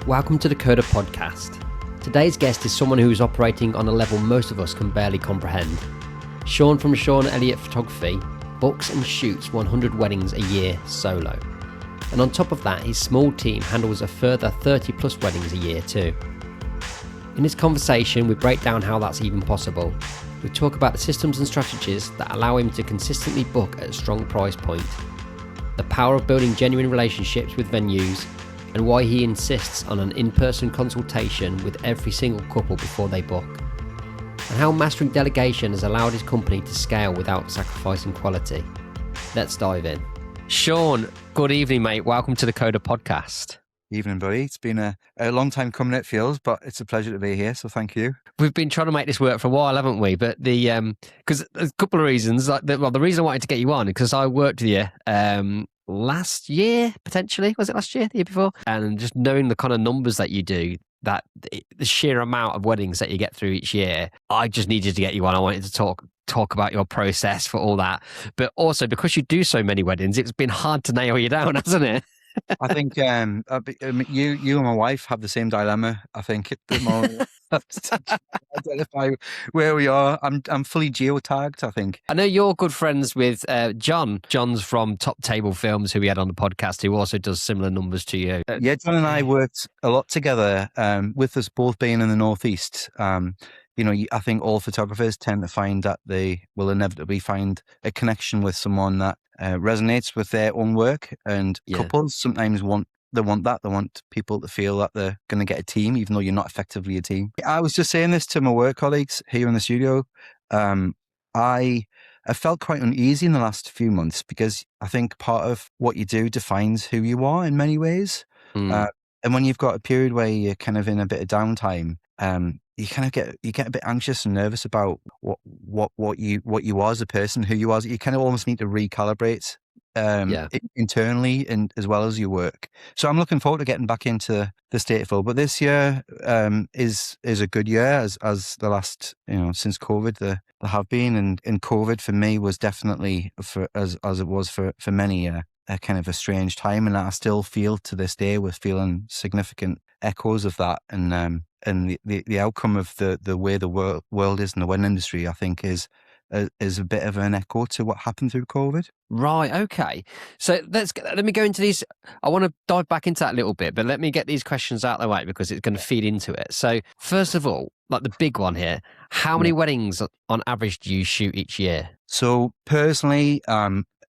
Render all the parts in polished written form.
Welcome to the Coda podcast. Today's guest is someone who is operating on a level most of us can barely comprehend. Sean from Sean Elliot Photography books and shoots 100 weddings a year solo. And on top of that, his small team handles a further 30 plus weddings a year too. In this conversation, we break down how that's even possible. We talk about the systems and strategies that allow him to consistently book at a strong price point, the power of building genuine relationships with venues, and why he insists on an in-person consultation with every single couple before they book, and how mastering delegation has allowed his company to scale without sacrificing quality. Let's dive in. Sean, good evening, mate. Welcome to the Coda podcast. Evening, buddy. It's been a long time coming, it feels, but it's a pleasure to be here, so thank you. We've been trying to make this work for a while, haven't we? But because there's a couple of reasons. The reason I wanted to get you on is because I worked with you last year, potentially. Was it last year, the year before? And just knowing the kind of numbers that you do, that the sheer amount of weddings that you get through each year, I just needed to get you on. I wanted to talk about your process for all that. But also because you do so many weddings, it's been hard to nail you down, hasn't it? I think you and my wife have the same dilemma. I think at the moment, to identify where we are. I'm fully geotagged, I think. I know you're good friends with John. John's from Top Table Films, who we had on the podcast, who also does similar numbers to you. Yeah, John and I worked a lot together. With us both being in the Northeast. I think all photographers tend to find that they will inevitably find a connection with someone that resonates with their own work, and couples sometimes want that. They want people to feel that they're going to get a team, even though you're not effectively a team. I was just saying this to my work colleagues here in the studio. I felt quite uneasy in the last few months because I think part of what you do defines who you are in many ways. And when you've got a period where you're kind of in a bit of downtime, you kind of get a bit anxious and nervous about what you are as a person, who you are. You kind of almost need to recalibrate internally and as well as your work. So I'm looking forward to getting back into the state of flow. But this year is a good year as the last since COVID there have been, and COVID for me was definitely as it was for many a kind of a strange time, and I still feel to this day we're feeling significant echoes of that, and the outcome of the way the world is in the wedding industry, I think, is a bit of an echo to what happened through COVID. Right. Okay. So let me go into these. I want to dive back into that a little bit, but let me get these questions out of the way because it's going to feed into it. So first of all, like the big one here, how many weddings on average do you shoot each year? So personally,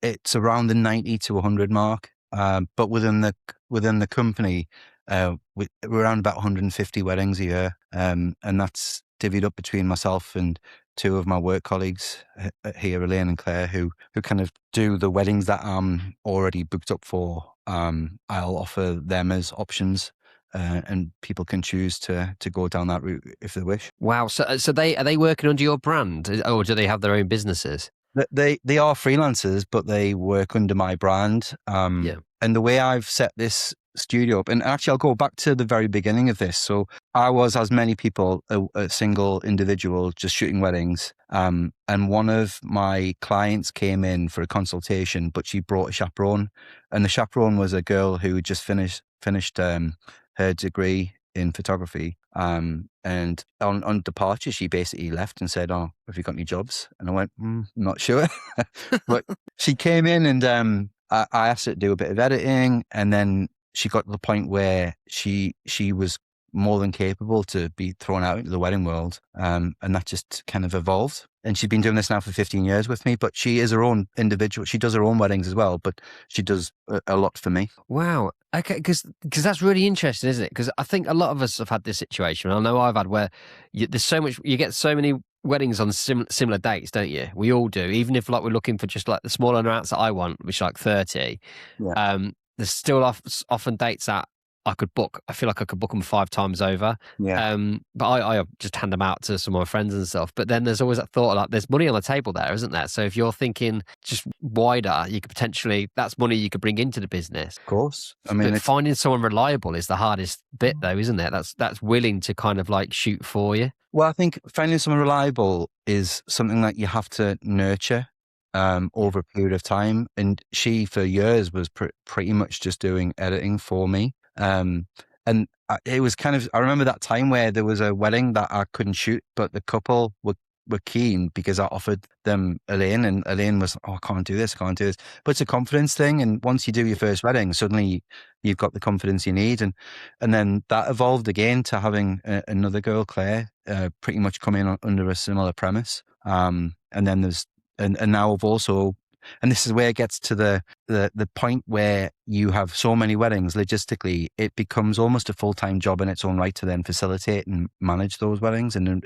it's around the 90 to 100 mark. But within the company, we're around about 150 weddings a year, and that's divvied up between myself and two of my work colleagues here, Elaine and Claire, who kind of do the weddings that I'm already booked up for. I'll offer them as options, and people can choose to go down that route if they wish. Wow. So are they working under your brand, or do they have their own businesses? They are freelancers, but they work under my brand. And the way I've set this studio up, and actually I'll go back to the very beginning of this. So I was, as many people, a single individual just shooting weddings. And one of my clients came in for a consultation, but she brought a chaperone, and the chaperone was a girl who had just finished her degree in photography. And on departure, she basically left and said, "Oh, have you got any jobs?" And I went, "Not sure." But she came in, and I asked her to do a bit of editing, and then she got to the point where she was more than capable to be thrown out into the wedding world. And that just kind of evolved. And she's been doing this now for 15 years with me, but she is her own individual. She does her own weddings as well, but she does a lot for me. Wow. Okay, because that's really interesting, isn't it? Because I think a lot of us have had this situation. I know I've had where there's so much, you get so many weddings on similar dates, don't you? We all do. Even if like we're looking for just like the smaller amounts that I want, which is like 30, there's still often dates that I could book. I feel like I could book them 5 times over. Yeah. But I just hand them out to some of my friends and stuff. But then there's always that thought like there's money on the table there, isn't there? So if you're thinking just wider, you could potentially, that's money you could bring into the business. Of course. I mean, but finding someone reliable is the hardest bit though, isn't it? That's willing to kind of like shoot for you. Well, I think finding someone reliable is something that you have to nurture over a period of time. And she, for years, was pretty much just doing editing for me. it was kind of, I remember that time where there was a wedding that I couldn't shoot, but the couple were keen because I offered them Elaine, and Elaine was, oh, I can't do this, can't do this. But it's a confidence thing. And once you do your first wedding, suddenly you've got the confidence you need. And then that evolved again to having another girl, Claire, pretty much come in under a similar premise. And then and now I've also, and this is where it gets to the point where you have so many weddings, logistically, it becomes almost a full-time job in its own right to then facilitate and manage those weddings and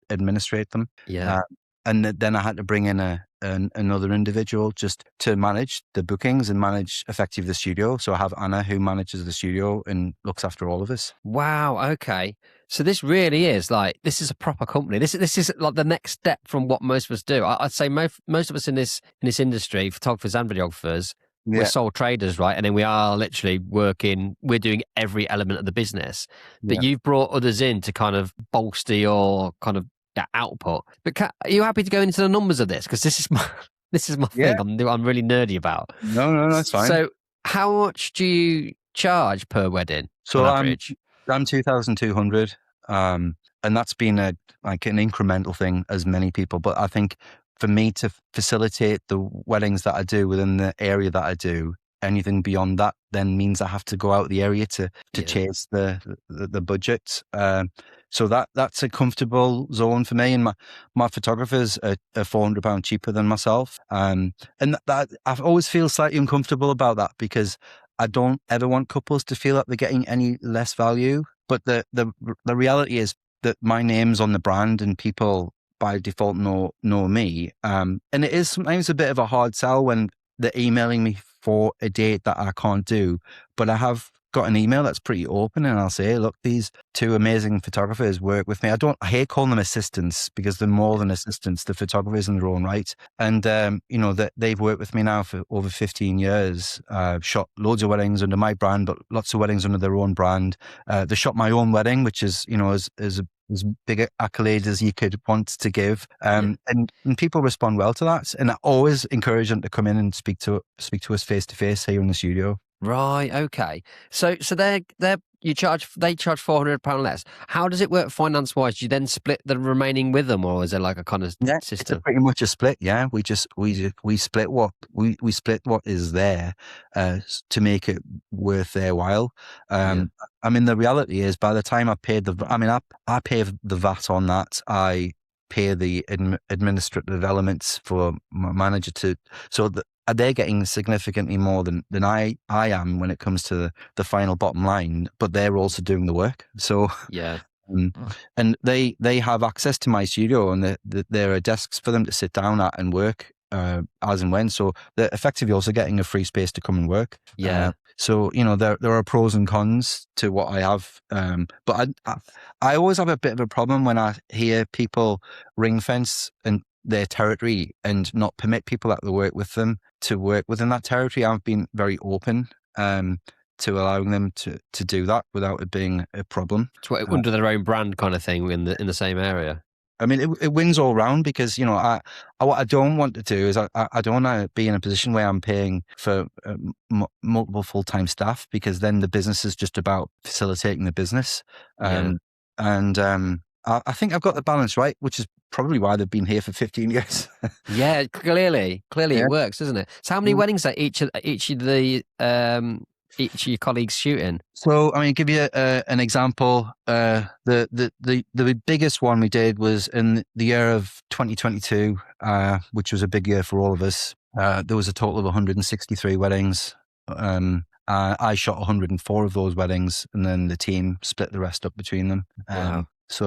administrate them. Yeah. And then I had to bring in another individual just to manage the bookings and manage effectively the studio. So I have Anna, who manages the studio and looks after all of us. Wow. Okay. So this really is like, this is a proper company. This is like the next step from what most of us do. I'd say most of us in this industry, photographers and videographers, we're sole traders, right? And then we are literally we're doing every element of the business. But you've brought others in to kind of bolster your kind of output. But are you happy to go into the numbers of this? Because this is my thing. I'm really nerdy about. No, that's fine. So how much do you charge per wedding? So on average? I'm 2,200, and that's been an incremental thing, as many people. But I think for me to facilitate the weddings that I do within the area that I do, anything beyond that then means I have to go out the area to chase the budget. So that's a comfortable zone for me. And my photographers are £400 cheaper than myself. And that I always feel slightly uncomfortable about that, because I don't ever want couples to feel that they're getting any less value. But the reality is that my name's on the brand and people by default know me. And it is sometimes a bit of a hard sell when they're emailing me for a date that I can't do. But I have got an email that's pretty open, and I'll say, look, these two amazing photographers work with me. I hate calling them assistants, because they're more than assistants. They're photographers in their own right. And, they've worked with me now for over 15 years. I've shot loads of weddings under my brand, but lots of weddings under their own brand. They shot my own wedding, which is, as big an accolade as you could want to give. And people respond well to that. And I always encourage them to come in and speak to us face to face here in the studio. Right. Okay. So they charge £400 less. How does it work finance wise? Do you then split the remaining with them, or is there like a kind of system? It's pretty much a split. Yeah, we split we split what is there to make it worth their while. I mean, the reality is, by the time I paid I pay the VAT on that. I pay the administrative elements for my manager they're getting significantly more than I am when it comes to the final bottom line, but they're also doing the work. So and they have access to my studio, and there are desks for them to sit down at and work as and when. So they're effectively also getting a free space to come and work. So there are pros and cons to what I have, but I always have a bit of a problem when I hear people ring fence and their territory and not permit people that they work with them to work within that territory. I've been very open to allowing them to do that without it being a problem. It's under their own brand kind of thing in the same area. I mean, it wins all round, because what I don't want to do is I don't want to be in a position where I'm paying for multiple full-time staff, because then the business is just about facilitating the business. I think I've got the balance right, which is probably why they've been here for 15 years. Yeah, clearly it works, doesn't it? So how many weddings are each of your colleagues shooting? So, I mean, give you an example. The biggest one we did was in the year of 2022, which was a big year for all of us. There was a total of 163 weddings. I shot 104 of those weddings, and then the team split the rest up between them. Wow. So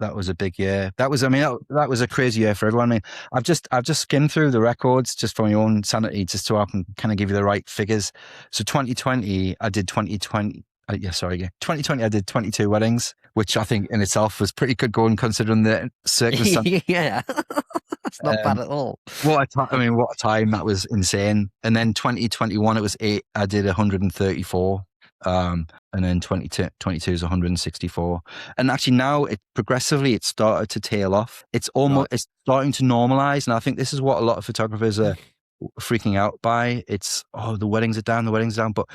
that was a big year. That was a crazy year for everyone. I mean, I've just skimmed through the records just for my own sanity, just so I can kind of give you the right figures. So 2020, I did 2020 I did 22 weddings, which I think in itself was pretty good going considering the circumstances. Yeah, that's not bad at all. What a time. That was insane. And then 2021, it was 8. I did 134. And then 2022 is 164. And actually now it started to tail off. It's starting to normalize. And I think this is what a lot of photographers are freaking out by. It's, the weddings are down. But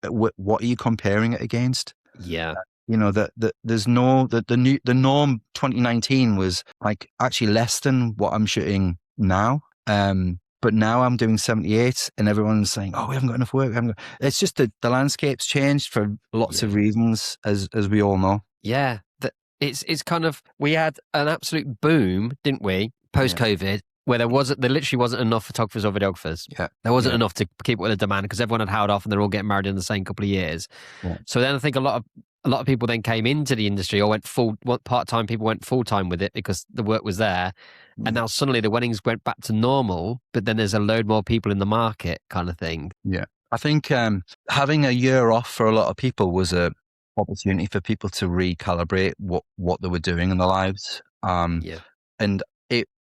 what are you comparing it against? Yeah. You know, there's no, the norm 2019 was like actually less than what I'm shooting now. But now I'm doing 78 and everyone's saying, oh, we haven't got enough work. It's just the landscape's changed for lots of Yeah. reasons, as we all know. Yeah. It's kind of, we had an absolute boom, didn't we, post COVID, where there literally wasn't enough photographers or videographers. Yeah. There wasn't enough to keep up with the demand because everyone had held off and they're all getting married in the same couple of years. Yeah. So then I think a lot of people then came into the industry or went part-time people went full-time with it because the work was there. And now suddenly the weddings went back to normal, but then there's a load more people in the market kind of thing. Yeah. I think having a year off for a lot of people was a opportunity for people to recalibrate what they were doing in their lives. And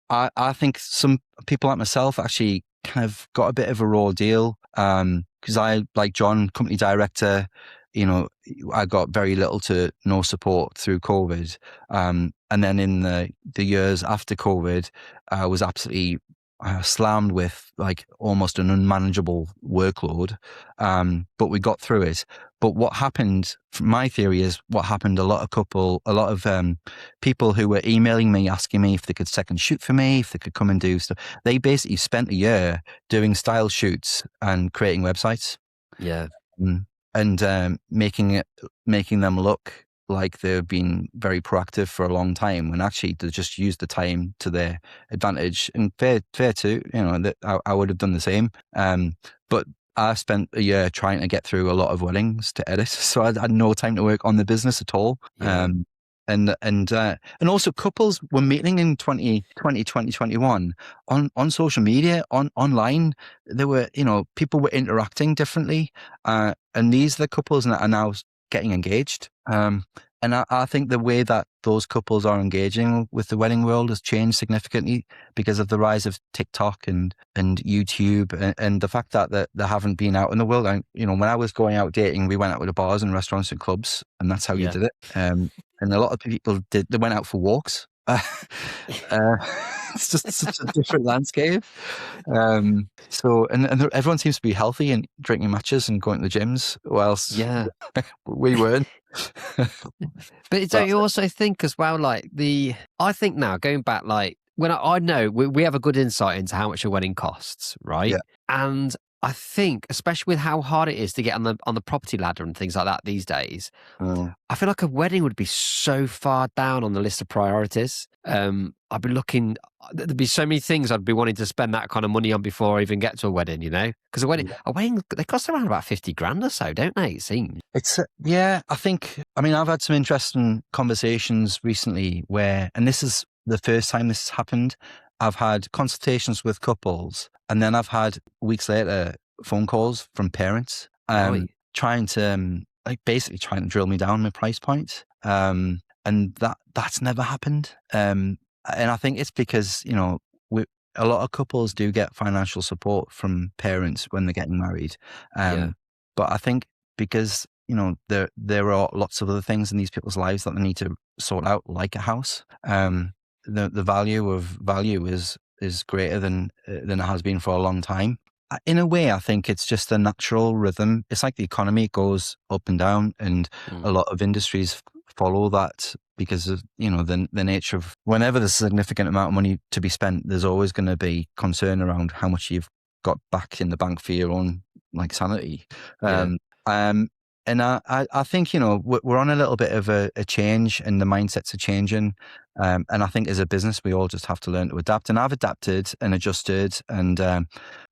I think some people like myself actually kind of got a bit of a raw deal because I, like John, company director, you know, I got very little to no support through COVID. And then in the years after COVID, I was absolutely slammed with like almost an unmanageable workload. But we got through it. But what happened, my theory is what happened, a lot of people who were emailing me, asking me if they could second shoot for me, if they could come and do stuff. They basically spent a year doing style shoots and creating websites. Yeah. And making them look like they've been very proactive for a long time, when actually they just used the time to their advantage. And fair too, you know, that I would have done the same. But I spent a year trying to get through a lot of weddings to edit, so I had no time to work on the business at all. Yeah. And also couples were meeting in 2020, 2021 on social media, online. There were, you know, people were interacting differently. And these are the couples that are now getting engaged. And I think the way that those couples are engaging with the wedding world has changed significantly because of the rise of TikTok and YouTube and the fact that they haven't been out in the world. And, you know, when I was going out dating, we went out to bars and restaurants and clubs, and that's how you did it. And a lot of people they went out for walks. It's just such a different landscape. So everyone seems to be healthy and drinking matches and going to the gyms, whilst we weren't. But don't you also think as well, like I think now going back, like when I know we have a good insight into how much a wedding costs, right? Yeah. And I think, especially with how hard it is to get on the property ladder and things like that these days, I feel like a wedding would be so far down on the list of priorities. I'd be looking, there'd be so many things I'd be wanting to spend that kind of money on before I even get to a wedding, you know? Because a wedding, they cost around about 50 grand or so, don't they? It seems. It's, I mean, I've had some interesting conversations recently where, and this is the first time this has happened, I've had consultations with couples, and then I've had weeks later phone calls from parents trying to basically trying to drill me down my price point. And that's never happened. And I think it's because, you know, a lot of couples do get financial support from parents when they're getting married. But I think because, you know, there are lots of other things in these people's lives that they need to sort out, like a house. The value of value is greater than it has been for a long time. In a way, I think it's just a natural rhythm. It's like the economy goes up and down, and a lot of industries follow that because of, you know, the nature of whenever there's a significant amount of money to be spent, there's always going to be concern around how much you've got back in the bank for your own like sanity. And I think, you know, we're on a little bit of a change, and the mindsets are changing. And I think as a business, we all just have to learn to adapt. And I've adapted and adjusted. And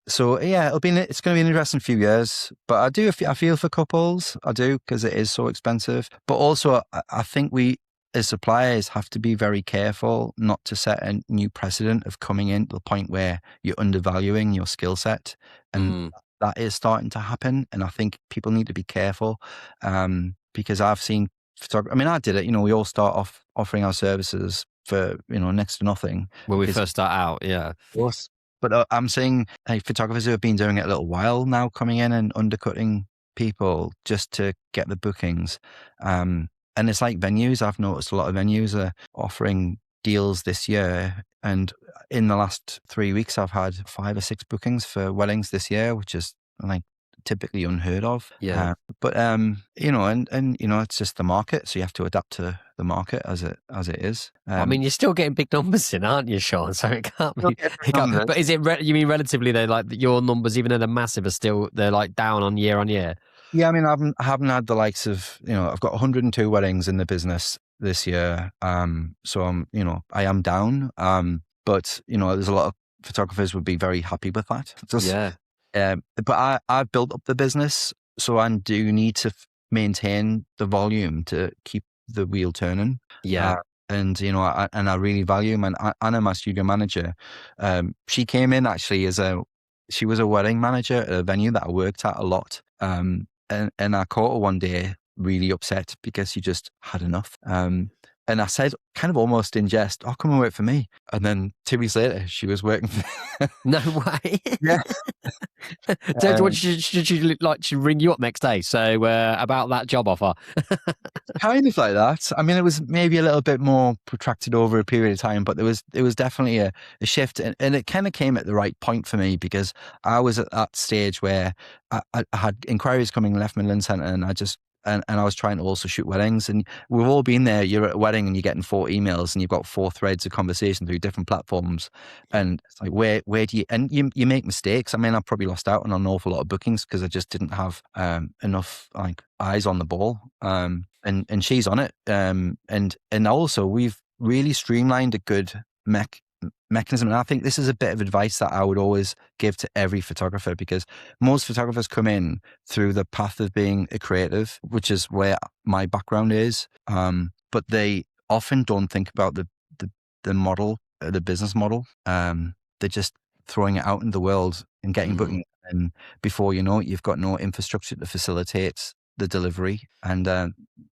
so, yeah, it's going to be an interesting few years. But I feel for couples. I do, because it is so expensive. But also, I think we, as suppliers, have to be very careful not to set a new precedent of coming in to the point where you're undervaluing your skill set. And that is starting to happen, and I think people need to be careful because I've seen photography. I mean, I did it. You know, we all start off offering our services for, you know, next to nothing when we first start out. Yeah, of course. But I'm seeing photographers who have been doing it a little while now coming in and undercutting people just to get the bookings. And it's like venues. I've noticed a lot of venues are offering deals this year, and in the last 3 weeks I've had 5 or 6 bookings for weddings this year, which is like typically unheard of. Yeah. But you know, and you know, it's just the market, so you have to adapt to the market as it is. I mean, you're still getting big numbers in, aren't you, Sean? So it can't be. But is it? You mean relatively though? Like your numbers, even though they're massive, are still they're like down on year. Yeah, I mean, I haven't had the likes of, you know, I've got 102 weddings in the business this year. So I am down. But you know, there's a lot of photographers would be very happy with that. But I've built up the business, so I do need to maintain the volume to keep the wheel turning. Yeah. And you know, I really value him. And Anna, my studio manager, she came in actually she was a wedding manager at a venue that I worked at a lot. And I caught her one day really upset because she just had enough. And I said, kind of almost in jest, "Oh, come and work for me." And then 2 weeks later, she was working for me. No way. Yeah. So should she like to ring you up next day? So about that job offer. Kind of like that. I mean, it was maybe a little bit more protracted over a period of time, but it was definitely a shift, and it kind of came at the right point for me because I was at that stage where I had inquiries coming left, middle, and centre, and I was trying to also shoot weddings, and we've all been there. You're at a wedding and you're getting 4 emails, and you've got 4 threads of conversation through different platforms, and it's like where do you? And you make mistakes. I mean, I probably lost out on an awful lot of bookings because I just didn't have enough like eyes on the ball. And she's on it. And also we've really streamlined a good mechanism. And I think this is a bit of advice that I would always give to every photographer, because most photographers come in through the path of being a creative, which is where my background is. But they often don't think about the model, the business model. They're just throwing it out in the world and getting bookings. And before you know it, you've got no infrastructure to facilitate the delivery, and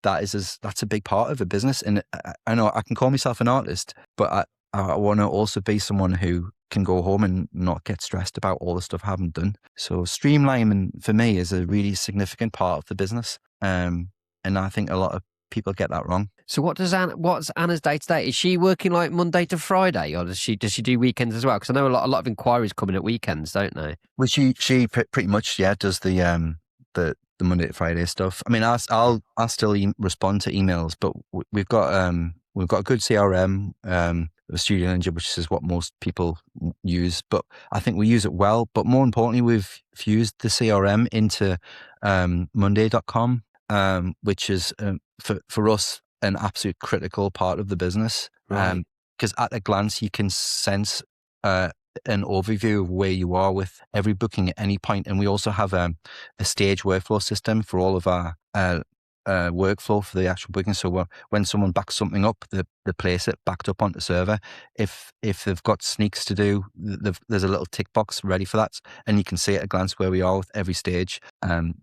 that's a big part of a business. And I know I can call myself an artist, but I want to also be someone who can go home and not get stressed about all the stuff I haven't done. So streamlining for me is a really significant part of the business, and I think a lot of people get that wrong. So what's Anna's day to day? Is she working like Monday to Friday, or does she do weekends as well? Because I know a lot of inquiries come in at weekends, don't they? Well, she pretty much does the Monday to Friday stuff. I mean, I'll still respond to emails, but we've got a good CRM, the Studio Ninja, which is what most people use. But I think we use it well. But more importantly, we've fused the CRM into Monday.com, which is for us an absolute critical part of the business. Right. Because at a glance you can sense an overview of where you are with every booking at any point. And we also have a stage workflow system for all of our workflow for the actual booking. So when someone backs something up, they place it backed up onto the server. If they've got sneaks to do, there's a little tick box ready for that, and you can see at a glance where we are with every stage. And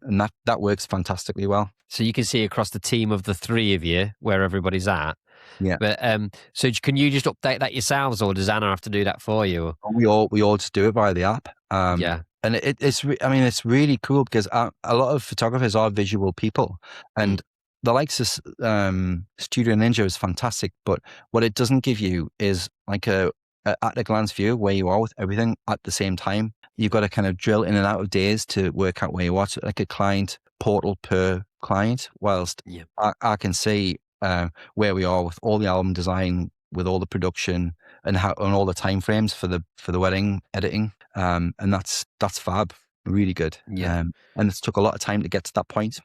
that works fantastically well. So you can see across the team of the 3 of you where everybody's at. Yeah. But so can you just update that yourselves, or does Anna have to do that for you? We all just do it via the app. Yeah. And it's really cool because a lot of photographers are visual people, and the likes of Studio Ninja is fantastic. But what it doesn't give you is like a at a glance view where you are with everything at the same time. You've got to kind of drill in and out of days to work out where you are. So like a client portal per client, whilst I can see where we are with all the album design, with all the production, and all the time frames for the wedding editing, and that's fab, really good. Yeah. And it's took a lot of time to get to that point.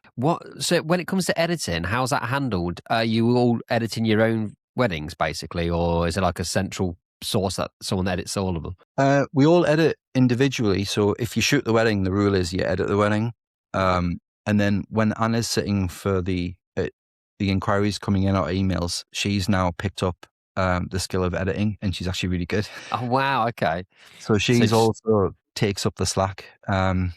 So when it comes to editing, how's that handled? Are you all editing your own weddings basically, or is it like a central source that someone edits all of them? We all edit individually. So if you shoot the wedding, the rule is you edit the wedding, and then when Anna's sitting for the inquiries coming in our emails, she's now picked up the skill of editing, and she's actually really good. Oh wow, okay. So she's also takes up the slack, and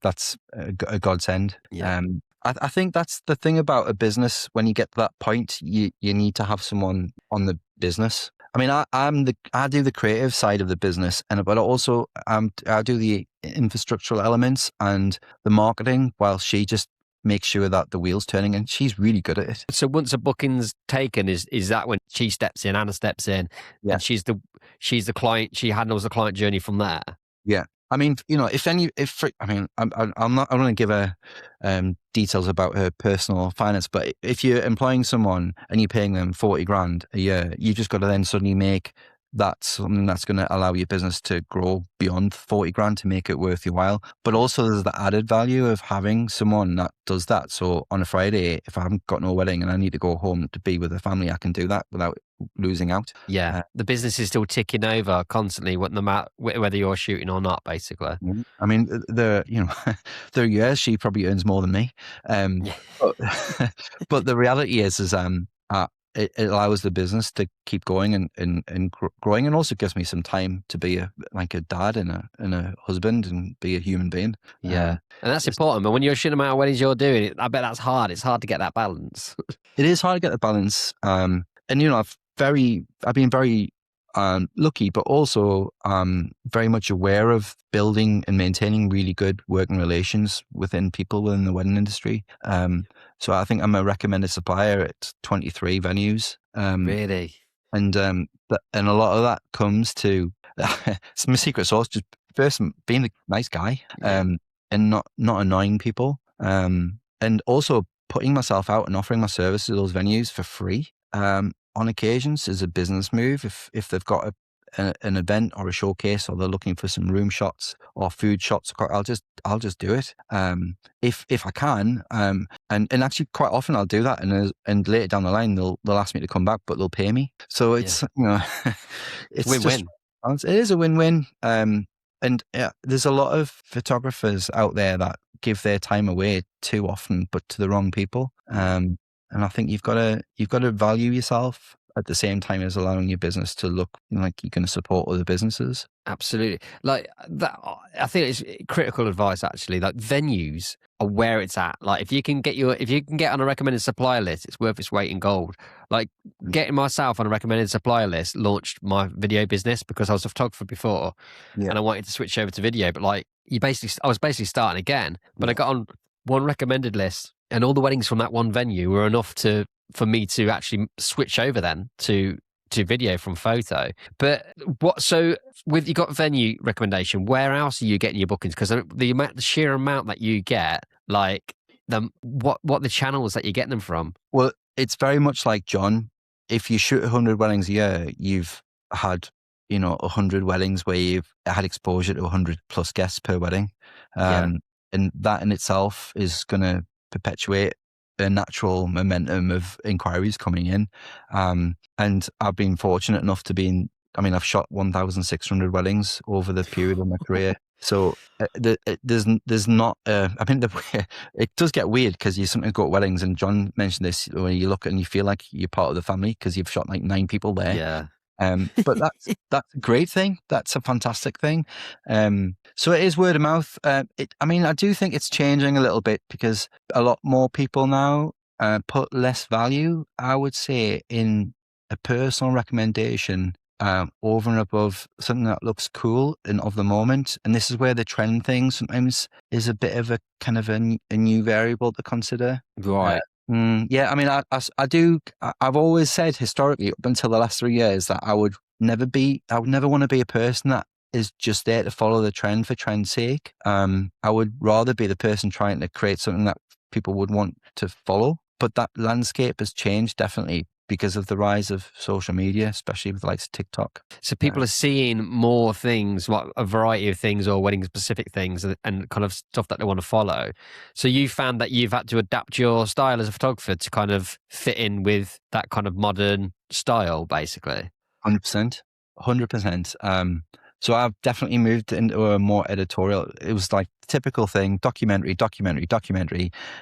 that's a godsend. Yeah. I think that's the thing about a business. When you get to that point, you need to have someone on the business. I mean, I do the creative side of the business, but also I do the infrastructural elements and the marketing, while she just make sure that the wheel's turning, and she's really good at it. So once a booking's taken, is that when she steps in, Anna steps in, and she's the client, she handles the client journey from there? Yeah. I mean, I'm not going to give her details about her personal finance, but if you're employing someone and you're paying them 40 grand a year, you just got to then suddenly make that something that's going to allow your business to grow beyond 40 grand to make it worth your while. But also there's the added value of having someone that does that. So on a Friday, if I haven't got no wedding and I need to go home to be with the family, I can do that without losing out. Yeah, the business is still ticking over constantly, no matter whether you're shooting or not, basically. I mean, there are years she probably earns more than me, Yeah. but, but the reality is it allows the business to keep going and growing, and also gives me some time to be a dad and a husband and be a human being. Yeah, and that's important. But when you're shooting amount of weddings you're doing, I bet that's hard. It's hard to get that balance. It is hard to get the balance, and I've been very lucky, but also very much aware of building and maintaining really good working relations within people within the wedding industry. So I think I'm a recommended supplier at 23 venues. Really? And and a lot of that comes to it's my secret sauce, just first being a nice guy, and not annoying people, and also putting myself out and offering my service to those venues for free. On occasions is a business move. If they've got an event or a showcase, or they're looking for some room shots or food shots, I'll just do it. If I can, and actually quite often I'll do that, and later down the line they'll ask me to come back, but they'll pay me. So it's it's win-win. It is a win-win. And there's a lot of photographers out there that give their time away too often, but to the wrong people. And I think you've got to value yourself at the same time as allowing your business to look like you're going to support other businesses. Absolutely. Like that, I think it's critical advice actually. Like venues are where it's at. Like if you can get on a recommended supplier list, it's worth its weight in gold. Like getting myself on a recommended supplier list launched my video business because I was a photographer before and I wanted to switch over to video. But like I was basically starting again, but I got on one recommended list and all the weddings from that one venue were enough for me to actually switch over then to video from photo. But so with you got venue recommendation, where else are you getting your bookings? Because the sheer amount that you get, like what the channels that you're getting them from? Well, it's very much like John. If you shoot 100 weddings a year, you've had 100 weddings where you've had exposure to 100 plus guests per wedding, and that in itself is going to perpetuate a natural momentum of inquiries coming in. And I've been fortunate enough to I've shot 1,600 weddings over the period of my career. So there's not, it does get weird because you sometimes go to weddings, and John mentioned this, when you look and you feel like you're part of the family because you've shot like 9 people there. Yeah. But that's a great thing. That's a fantastic thing. So it is word of mouth. I do think it's changing a little bit because a lot more people now put less value, I would say, in a personal recommendation over and above something that looks cool and of the moment. And this is where the trend thing sometimes is a bit of a kind of a new variable to consider. Right. I've always said historically up until the last 3 years that I would never want to be a person that is just there to follow the trend for trend's sake. I would rather be the person trying to create something that people would want to follow. But that landscape has changed definitely because of the rise of social media, especially with the likes of TikTok. So people are seeing more things, a variety of things or wedding specific things and kind of stuff that they want to follow. So you found that you've had to adapt your style as a photographer to kind of fit in with that kind of modern style, basically. 100%. So I've definitely moved into a more editorial. It was like the typical thing, documentary.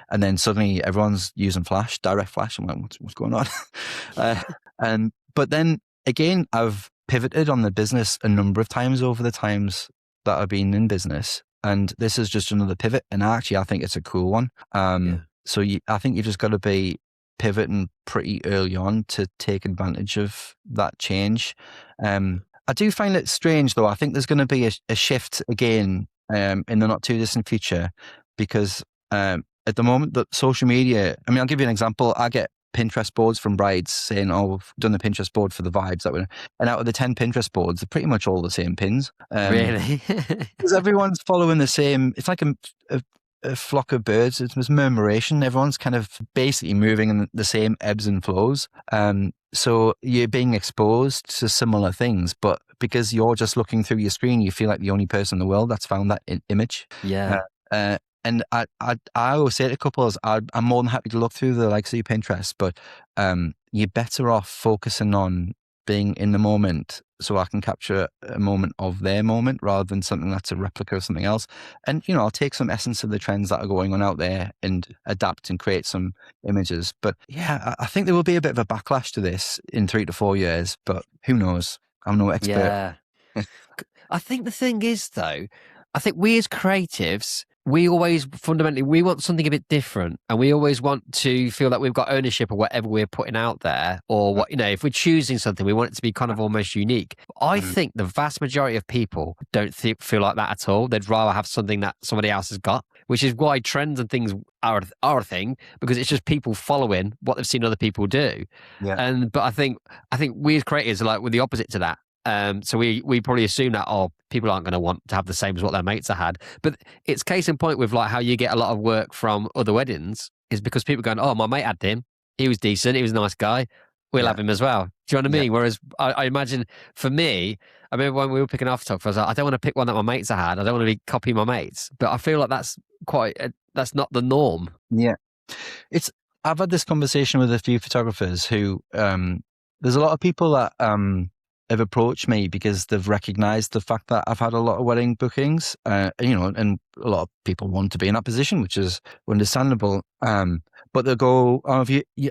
And then suddenly everyone's using flash, direct flash. I'm like, what's going on? But then again, I've pivoted on the business a number of times over the times that I've been in business. And this is just another pivot. And actually, I think it's a cool one. So I think you've just got to be pivoting pretty early on to take advantage of that change. I do find it strange, though. I think there's going to be a shift again in the not too distant future because at the moment that social media, I'll give you an example. I get Pinterest boards from brides saying, "Oh, we've done the Pinterest board for the vibes that we," and out of the 10 Pinterest boards, they're pretty much all the same pins. Really? Because everyone's following the same. It's like a flock of birds. It's murmuration. Everyone's kind of basically moving in the same ebbs and flows. So you're being exposed to similar things, but because you're just looking through your screen, you feel like the only person in the world that's found that image. Yeah. And I always say to couples, I'm more than happy to look through the likes of your Pinterest, but you're better off focusing on being in the moment, so I can capture a moment of their moment rather than something that's a replica of something else. And, I'll take some essence of the trends that are going on out there and adapt and create some images. But yeah, I think there will be a bit of a backlash to this in 3 to 4 years, but who knows? I'm no expert. Yeah. I think the thing is, though, I think we as creatives, we always fundamentally, we want something a bit different, and we always want to feel that we've got ownership of whatever we're putting out there, or what, if we're choosing something, we want it to be kind of almost unique. I think the vast majority of people don't feel like that at all. They'd rather have something that somebody else has got, which is why trends and things are a thing, because it's just people following what they've seen other people do. Yeah. But I think we as creators are like, we're the opposite to that. So we probably assume that, people aren't going to want to have the same as what their mates have had. But it's case in point with like how you get a lot of work from other weddings is because people are going, "Oh, my mate had him. He was decent. He was a nice guy. We'll have him as well." Do you know what I mean? Whereas I imagine for me, I remember when we were picking our photographer, I was like, I don't want to pick one that my mates have had. I don't want to be copying my mates. But I feel like that's that's not the norm. Yeah. I've had this conversation with a few photographers who, there's a lot of people that, have approached me because they've recognized the fact that I've had a lot of wedding bookings, and a lot of people want to be in that position, which is understandable. But they'll go, "Oh,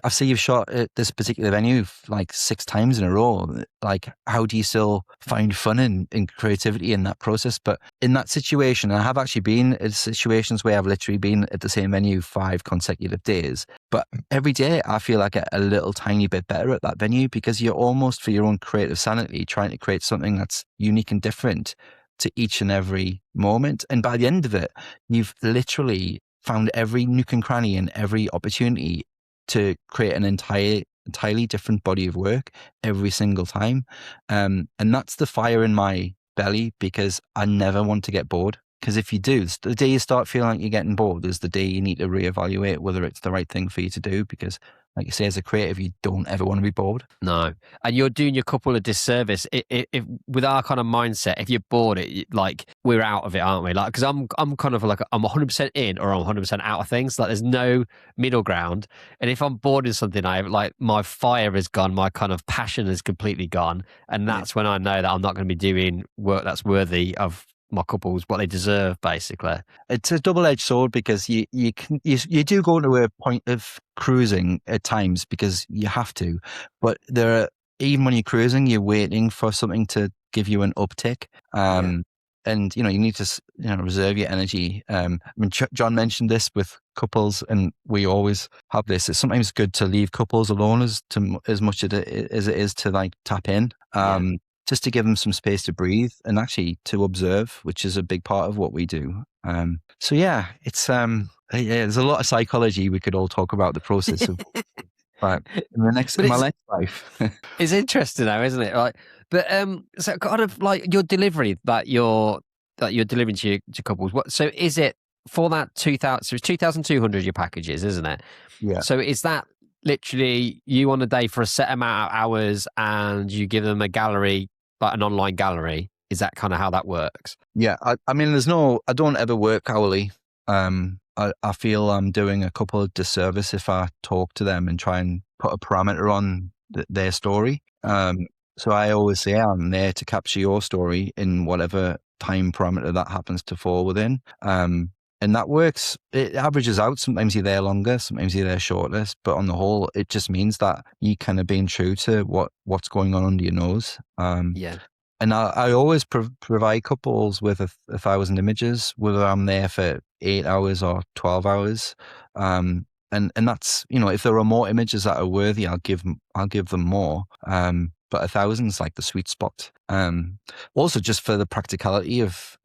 I see you've shot at this particular venue like 6 times in a row. Like, how do you still find fun and creativity in that process?" But in that situation, I have actually been in situations where I've literally been at the same venue 5 consecutive days. But every day I feel like a little tiny bit better at that venue, because you're almost, for your own creative sanity, trying to create something that's unique and different to each and every moment. And by the end of it, you've literally found every nook and cranny and every opportunity to create an entirely different body of work every single time. And that's the fire in my belly, because I never want to get bored. Because if you do, the day you start feeling like you're getting bored is the day you need to reevaluate whether it's the right thing for you to do. Because, like you say, as a creative, you don't ever want to be bored. No. And you're doing your couple a disservice if with our kind of mindset. If you're bored, like, we're out of it, aren't we? Like, because I'm kind of like, I'm 100% in or I'm 100% out of things. Like, there's no middle ground. And if I'm bored in something, my fire is gone, my kind of passion is completely gone, and that's when I know that I'm not going to be doing work that's worthy of my couples what they deserve, basically. It's a double-edged sword, because you do go to a point of cruising at times because you have to, but even when you're cruising, you're waiting for something to give you an uptick. And you need to reserve your energy. John mentioned this with couples, and we always have this. It's sometimes good to leave couples alone as much as it is to like tap in. Just to give them some space to breathe and actually to observe, which is a big part of what we do. So yeah, it's there's a lot of psychology we could all talk about the process of. Right, in my next life. It's interesting though, isn't it? Like, but so kind of like your delivery that you're delivering to couples. So is it for that 2,000? So it's 2,200 your packages, isn't it? Yeah. So is that literally you on a day for a set amount of hours, and you give them a gallery, like an online gallery? Is that kind of how that works? Yeah, I mean, I don't ever work hourly. I feel I'm doing a couple of disservice if I talk to them and try and put a parameter on their story. So I always say I'm there to capture your story in whatever time parameter that happens to fall within. And that works. It averages out. Sometimes you're there longer, sometimes you're there shorter. But on the whole, it just means that you kind of being true to what's going on under your nose. And I always provide couples with 1,000 images, whether I'm there for 8 hours or 12 hours. And that's, if there are more images that are worthy, I'll give them more. But 1,000 is like the sweet spot. Also, just for the practicality of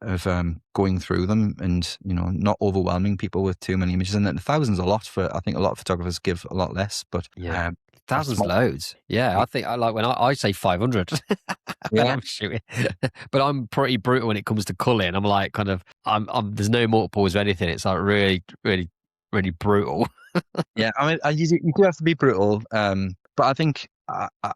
going through them and not overwhelming people with too many images. And then thousands a lot for I think a lot of photographers give a lot less, but thousands loads. Yeah, I think I like when I say 500 when I'm shooting, but I'm pretty brutal when it comes to culling. I'm like I'm there's no multiples or anything. It's like really, really, really brutal. Yeah, I mean, you do have to be brutal, but I think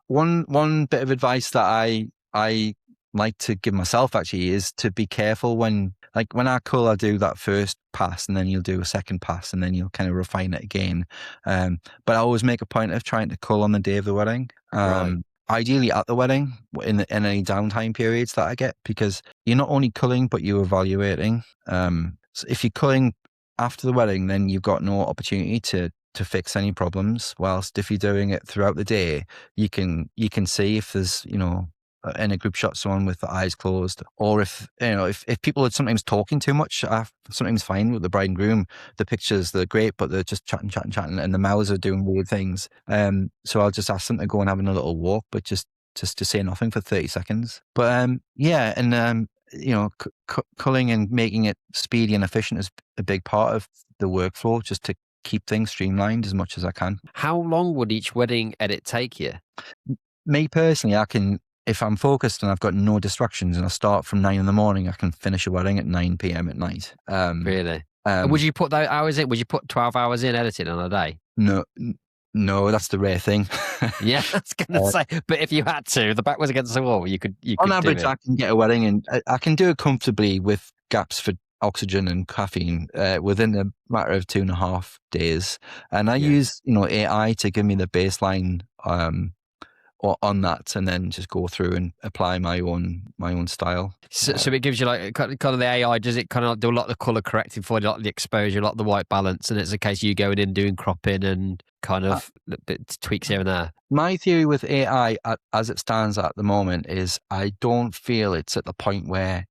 one bit of advice that I like to give myself actually is to be careful when I cull, I do that first pass and then you'll do a second pass and then you'll kind of refine it again. But I always make a point of trying to cull on the day of the wedding. Right. Ideally at the wedding in any downtime periods that I get, because you're not only culling but you're evaluating. So if you're culling after the wedding, then you've got no opportunity to fix any problems. Whilst if you're doing it throughout the day, you can see if there's in a group shot someone with the eyes closed, or if people are sometimes talking too much. Sometimes fine with the bride and groom, the pictures they're great, but they're just chatting, and the mouths are doing weird things. So I'll just ask them to go and having a little walk, but just to say nothing for 30 seconds. But culling and making it speedy and efficient is a big part of the workflow, just to keep things streamlined as much as I can. How long would each wedding edit take you? Me personally, I can, if I'm focused and I've got no distractions and I start from 9 a.m, I can finish a wedding at 9 p.m. at night. Really? Would you put those hours in? Would you put 12 hours in editing on a day? No, that's the rare thing. Yeah, I was going to say, but if you had to, the back was against the wall, you could on average, I can get a wedding and I can do it comfortably with gaps for oxygen and caffeine within a matter of 2.5 days. And I use, AI to give me the baseline on that, and then just go through and apply my own style. So it gives you like kind of the AI. Does it kind of do a lot of the color correcting for you, a lot of the exposure, a lot of the white balance, and it's a case you going in doing cropping and kind of tweaks here and there? My theory with AI as it stands at the moment is I don't feel it's at the point where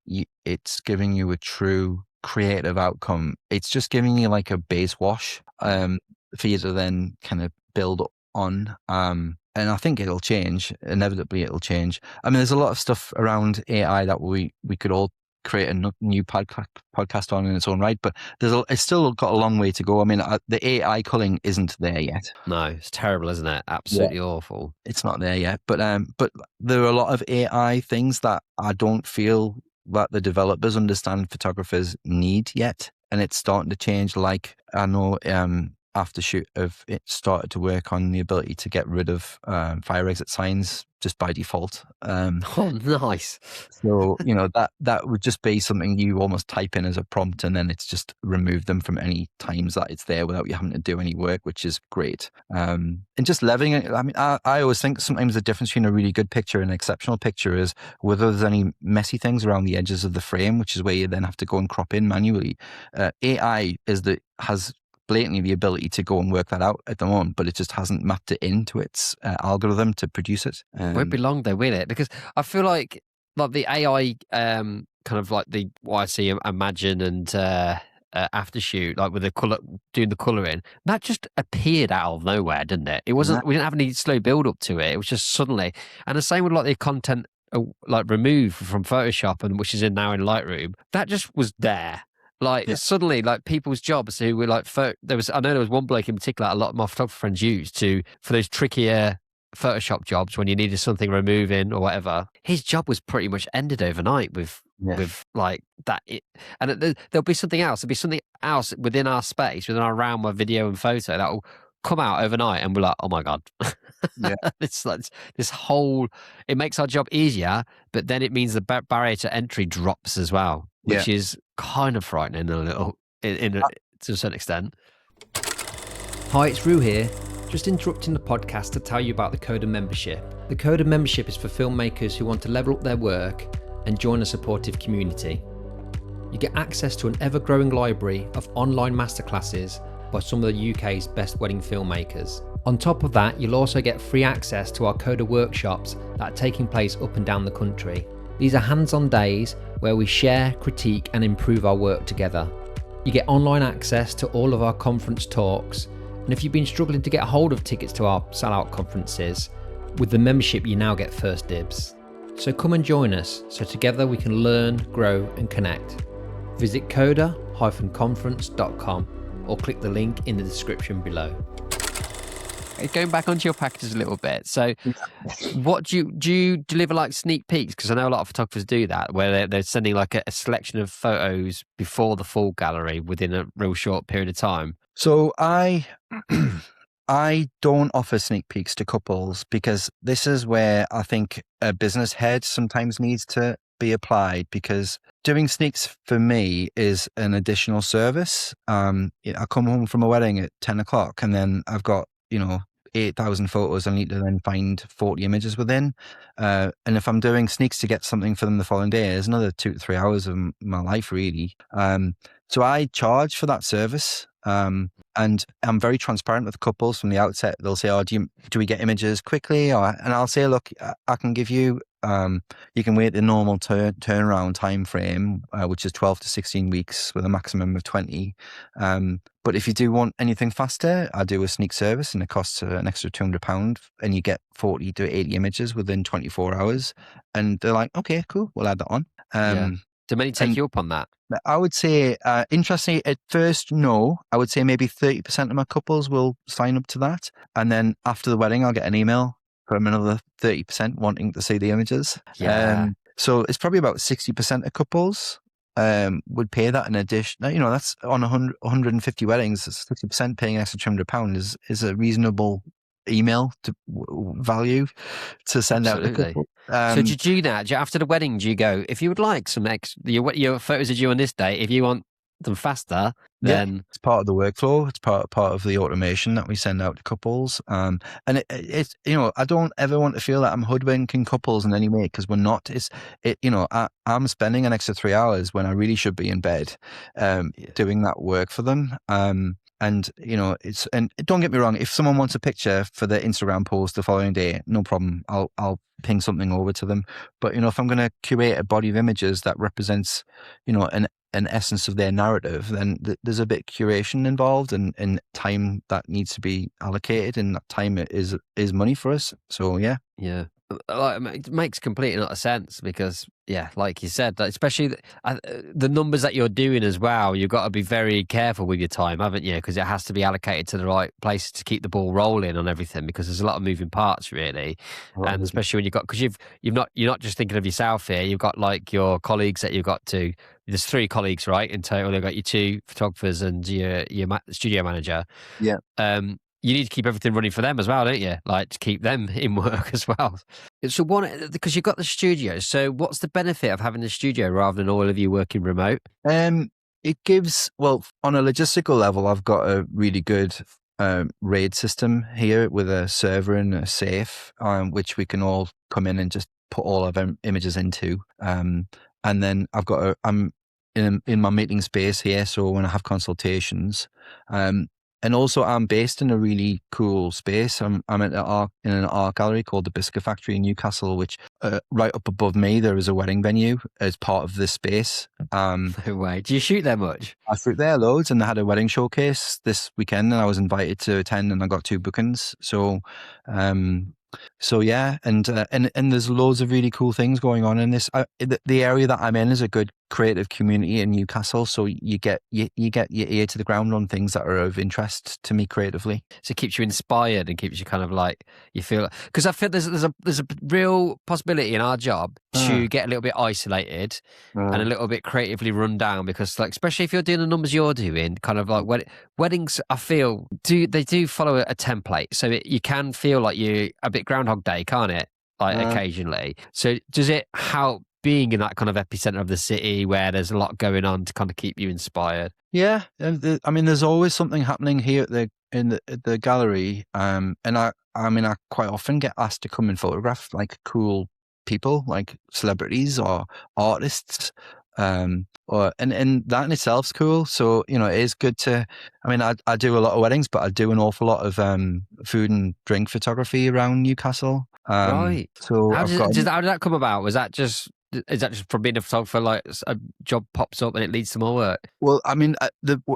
it's giving you a true creative outcome. It's just giving you like a base wash for you to then kind of build on. And I think it'll change. Inevitably, it'll change. I mean, there's a lot of stuff around AI that we could all create a new podcast on in its own right, but it's still got a long way to go. I mean, the AI culling isn't there yet. No, it's terrible, isn't it? Absolutely awful. It's not there yet. But there are a lot of AI things that I don't feel that the developers understand photographers need yet, and it's starting to change. Like I know. Aftershoot of it started to work on the ability to get rid of fire exit signs just by default. Oh, nice. So, that would just be something you almost type in as a prompt, and then it's just remove them from any times that it's there without you having to do any work, which is great. And just leveling it. I mean, I always think sometimes the difference between a really good picture and an exceptional picture is whether there's any messy things around the edges of the frame, which is where you then have to go and crop in manually. AI has blatantly the ability to go and work that out at the moment, but it just hasn't mapped it into its algorithm to produce it. Won't be long though, will it? Because I feel like the AI kind of like what I see Imagine and Aftershoot, like with the color, doing the colouring, that just appeared out of nowhere, didn't it? It wasn't. We didn't have any slow build up to it. It was just suddenly. And the same with like the content like removed from Photoshop and which is now in Lightroom. That just was there. Suddenly, like people's jobs who were like, I know there was one bloke in particular, a lot of my photographer friends used for those trickier Photoshop jobs when you needed something removing or whatever. His job was pretty much ended overnight with like that. And there'll be something else. There'll be something else within our space, within our realm of video and photo that will come out overnight, and we're like, oh my god. It's like this whole. It makes our job easier, but then it means the barrier to entry drops as well, which is kind of frightening a little, to a certain extent. Hi, it's Rue here. Just interrupting the podcast to tell you about the Coda membership. The Coda membership is for filmmakers who want to level up their work and join a supportive community. You get access to an ever-growing library of online masterclasses by some of the UK's best wedding filmmakers. On top of that, you'll also get free access to our Coda workshops that are taking place up and down the country. These are hands-on days where we share, critique and improve our work together. You get online access to all of our conference talks, and if you've been struggling to get hold of tickets to our sellout conferences, with the membership you now get first dibs. So come and join us so together we can learn, grow and connect. Visit Coda-conference.com or click the link in the description below. Going back onto your packages a little bit. So what do you deliver like sneak peeks? Because I know a lot of photographers do that, where they're sending like a selection of photos before the full gallery within a real short period of time. So I don't offer sneak peeks to couples because this is where I think a business head sometimes needs to be applied, because doing sneaks for me is an additional service. I come home from a wedding at 10 o'clock and then I've got, 8,000 photos I need to then find 40 images within. And if I'm doing sneaks to get something for them the following day, there's another 2 to 3 hours of my life really. So I charge for that service. And I'm very transparent with couples from the outset. They'll say, do we get images quickly? And I'll say, look, I can give you, you can wait the normal turnaround time frame, which is 12 to 16 weeks with a maximum of 20. But if you do want anything faster, I do a sneak service and it costs an extra £200 and you get 40 to 80 images within 24 hours. And they're like, okay, cool, we'll add that on. Do many take you up on that? I would say, interestingly, at first, no. I would say maybe 30% of my couples will sign up to that. And then after the wedding, I'll get an email from another 30% wanting to see the images. Yeah. So it's probably about 60% of couples would pay that in addition. That's on 150 weddings, 60% paying an extra £200 is a reasonable email to value to send out to couple. So do you do that? After the wedding, do you go, if you would like some your photos are due on this day, if you want them faster, then it's part of the workflow. It's part of the automation that we send out to couples. And it's I don't ever want to feel that I'm hoodwinking couples in any way, because we're not. I'm spending an extra 3 hours when I really should be in bed, doing that work for them. And don't get me wrong, if someone wants a picture for their Instagram post the following day, no problem. I'll ping something over to them. But if I'm going to curate a body of images that represents an essence of their narrative, then there's a bit of curation involved and time that needs to be allocated, and that time is money for us. So yeah. It makes complete and utter sense, because like you said, especially the numbers that you're doing as well, you've got to be very careful with your time, haven't you? Because it has to be allocated to the right places to keep the ball rolling on everything, because there's a lot of moving parts really. And especially when because you're not just thinking of yourself here, you've got like your colleagues that you've got to. There's 3 colleagues, right? In total, you've got your 2 photographers and your studio manager. Yeah. You need to keep everything running for them as well, don't you? Like, to keep them in work as well. So because you've got the studio, so what's the benefit of having the studio rather than all of you working remote? It gives, on a logistical level, I've got a really good RAID system here with a server and a safe, which we can all come in and just put all of our images into. And then I'm in my meeting space here, so when I have consultations, and also I'm based in a really cool space. I'm in an art gallery called the Biscuit Factory in Newcastle, which right up above me there is a wedding venue as part of this space. No way. Do you shoot there much? I shoot there loads, and I had a wedding showcase this weekend, and I was invited to attend, and I got 2 bookings. So yeah, and there's loads of really cool things going on in this. The area that I'm in is a good creative community in Newcastle, so you get your ear to the ground on things that are of interest to me creatively. So it keeps you inspired and keeps you kind of like, you feel, because I feel there's a real possibility in our job to get a little bit isolated and a little bit creatively run down, because like, especially if you're doing the numbers you're doing, kind of like weddings, I feel they do follow a template, so you can feel like you a bit Groundhog Day, can't it? Like occasionally. So does it help being in that kind of epicenter of the city where there's a lot going on to kind of keep you inspired? Yeah, I mean, there's always something happening here in the gallery, and I quite often get asked to come and photograph like cool people, like celebrities or artists, and that in itself's cool. So it is good to. I mean, I do a lot of weddings, but I do an awful lot of food and drink photography around Newcastle. Right. So how did that come about? Is that just from being a photographer, like a job pops up and it leads to more work? Well, I mean,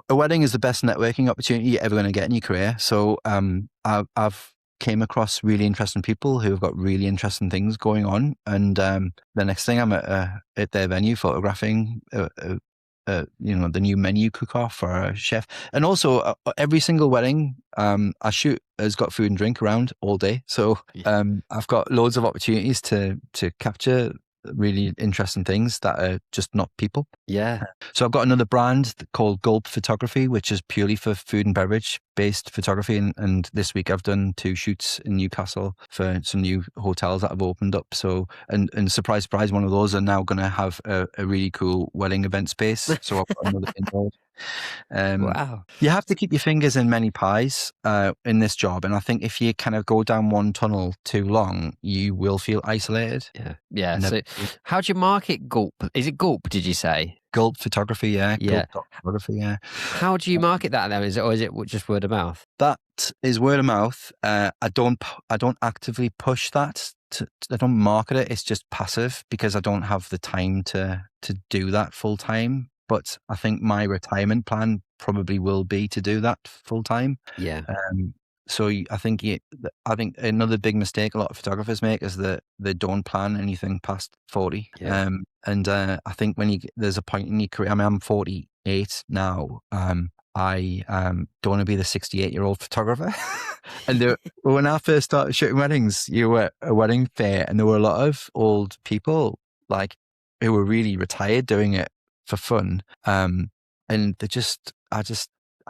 a wedding is the best networking opportunity you're ever going to get in your career. So I've came across really interesting people who have got really interesting things going on. And the next thing I'm at their venue photographing, the new menu cook-off for a chef. And also every single wedding I shoot has got food and drink around all day. So I've got loads of opportunities to capture really interesting things that are just not people. Yeah. So I've got another brand called Gulp Photography, which is purely for food and beverage based photography. And this week I've done 2 shoots in Newcastle for some new hotels that have opened up. So, and surprise, surprise, one of those are now going to have a really cool wedding event space. So I've got another indoor. Wow. You have to keep your fingers in many pies in this job. And I think if you kind of go down one tunnel too long, you will feel isolated. Yeah. So how do you market Gulp? Is it Gulp, did you say? Gulp Photography, yeah. Yeah. Gulp Photography, yeah. How do you market that then? Or is it just word of mouth? That is word of mouth. I don't actively push that. I don't market it. It's just passive because I don't have the time to do that full time. But I think my retirement plan probably will be to do that full time. Yeah. So I think another big mistake a lot of photographers make is that they don't plan anything past 40. Yeah. And I think there's a point in your career. I mean, I'm 48 now. I don't want to be the 68-year-old photographer. And when I first started shooting weddings, you were at a wedding fair, and there were a lot of old people who were really retired doing it for fun. And I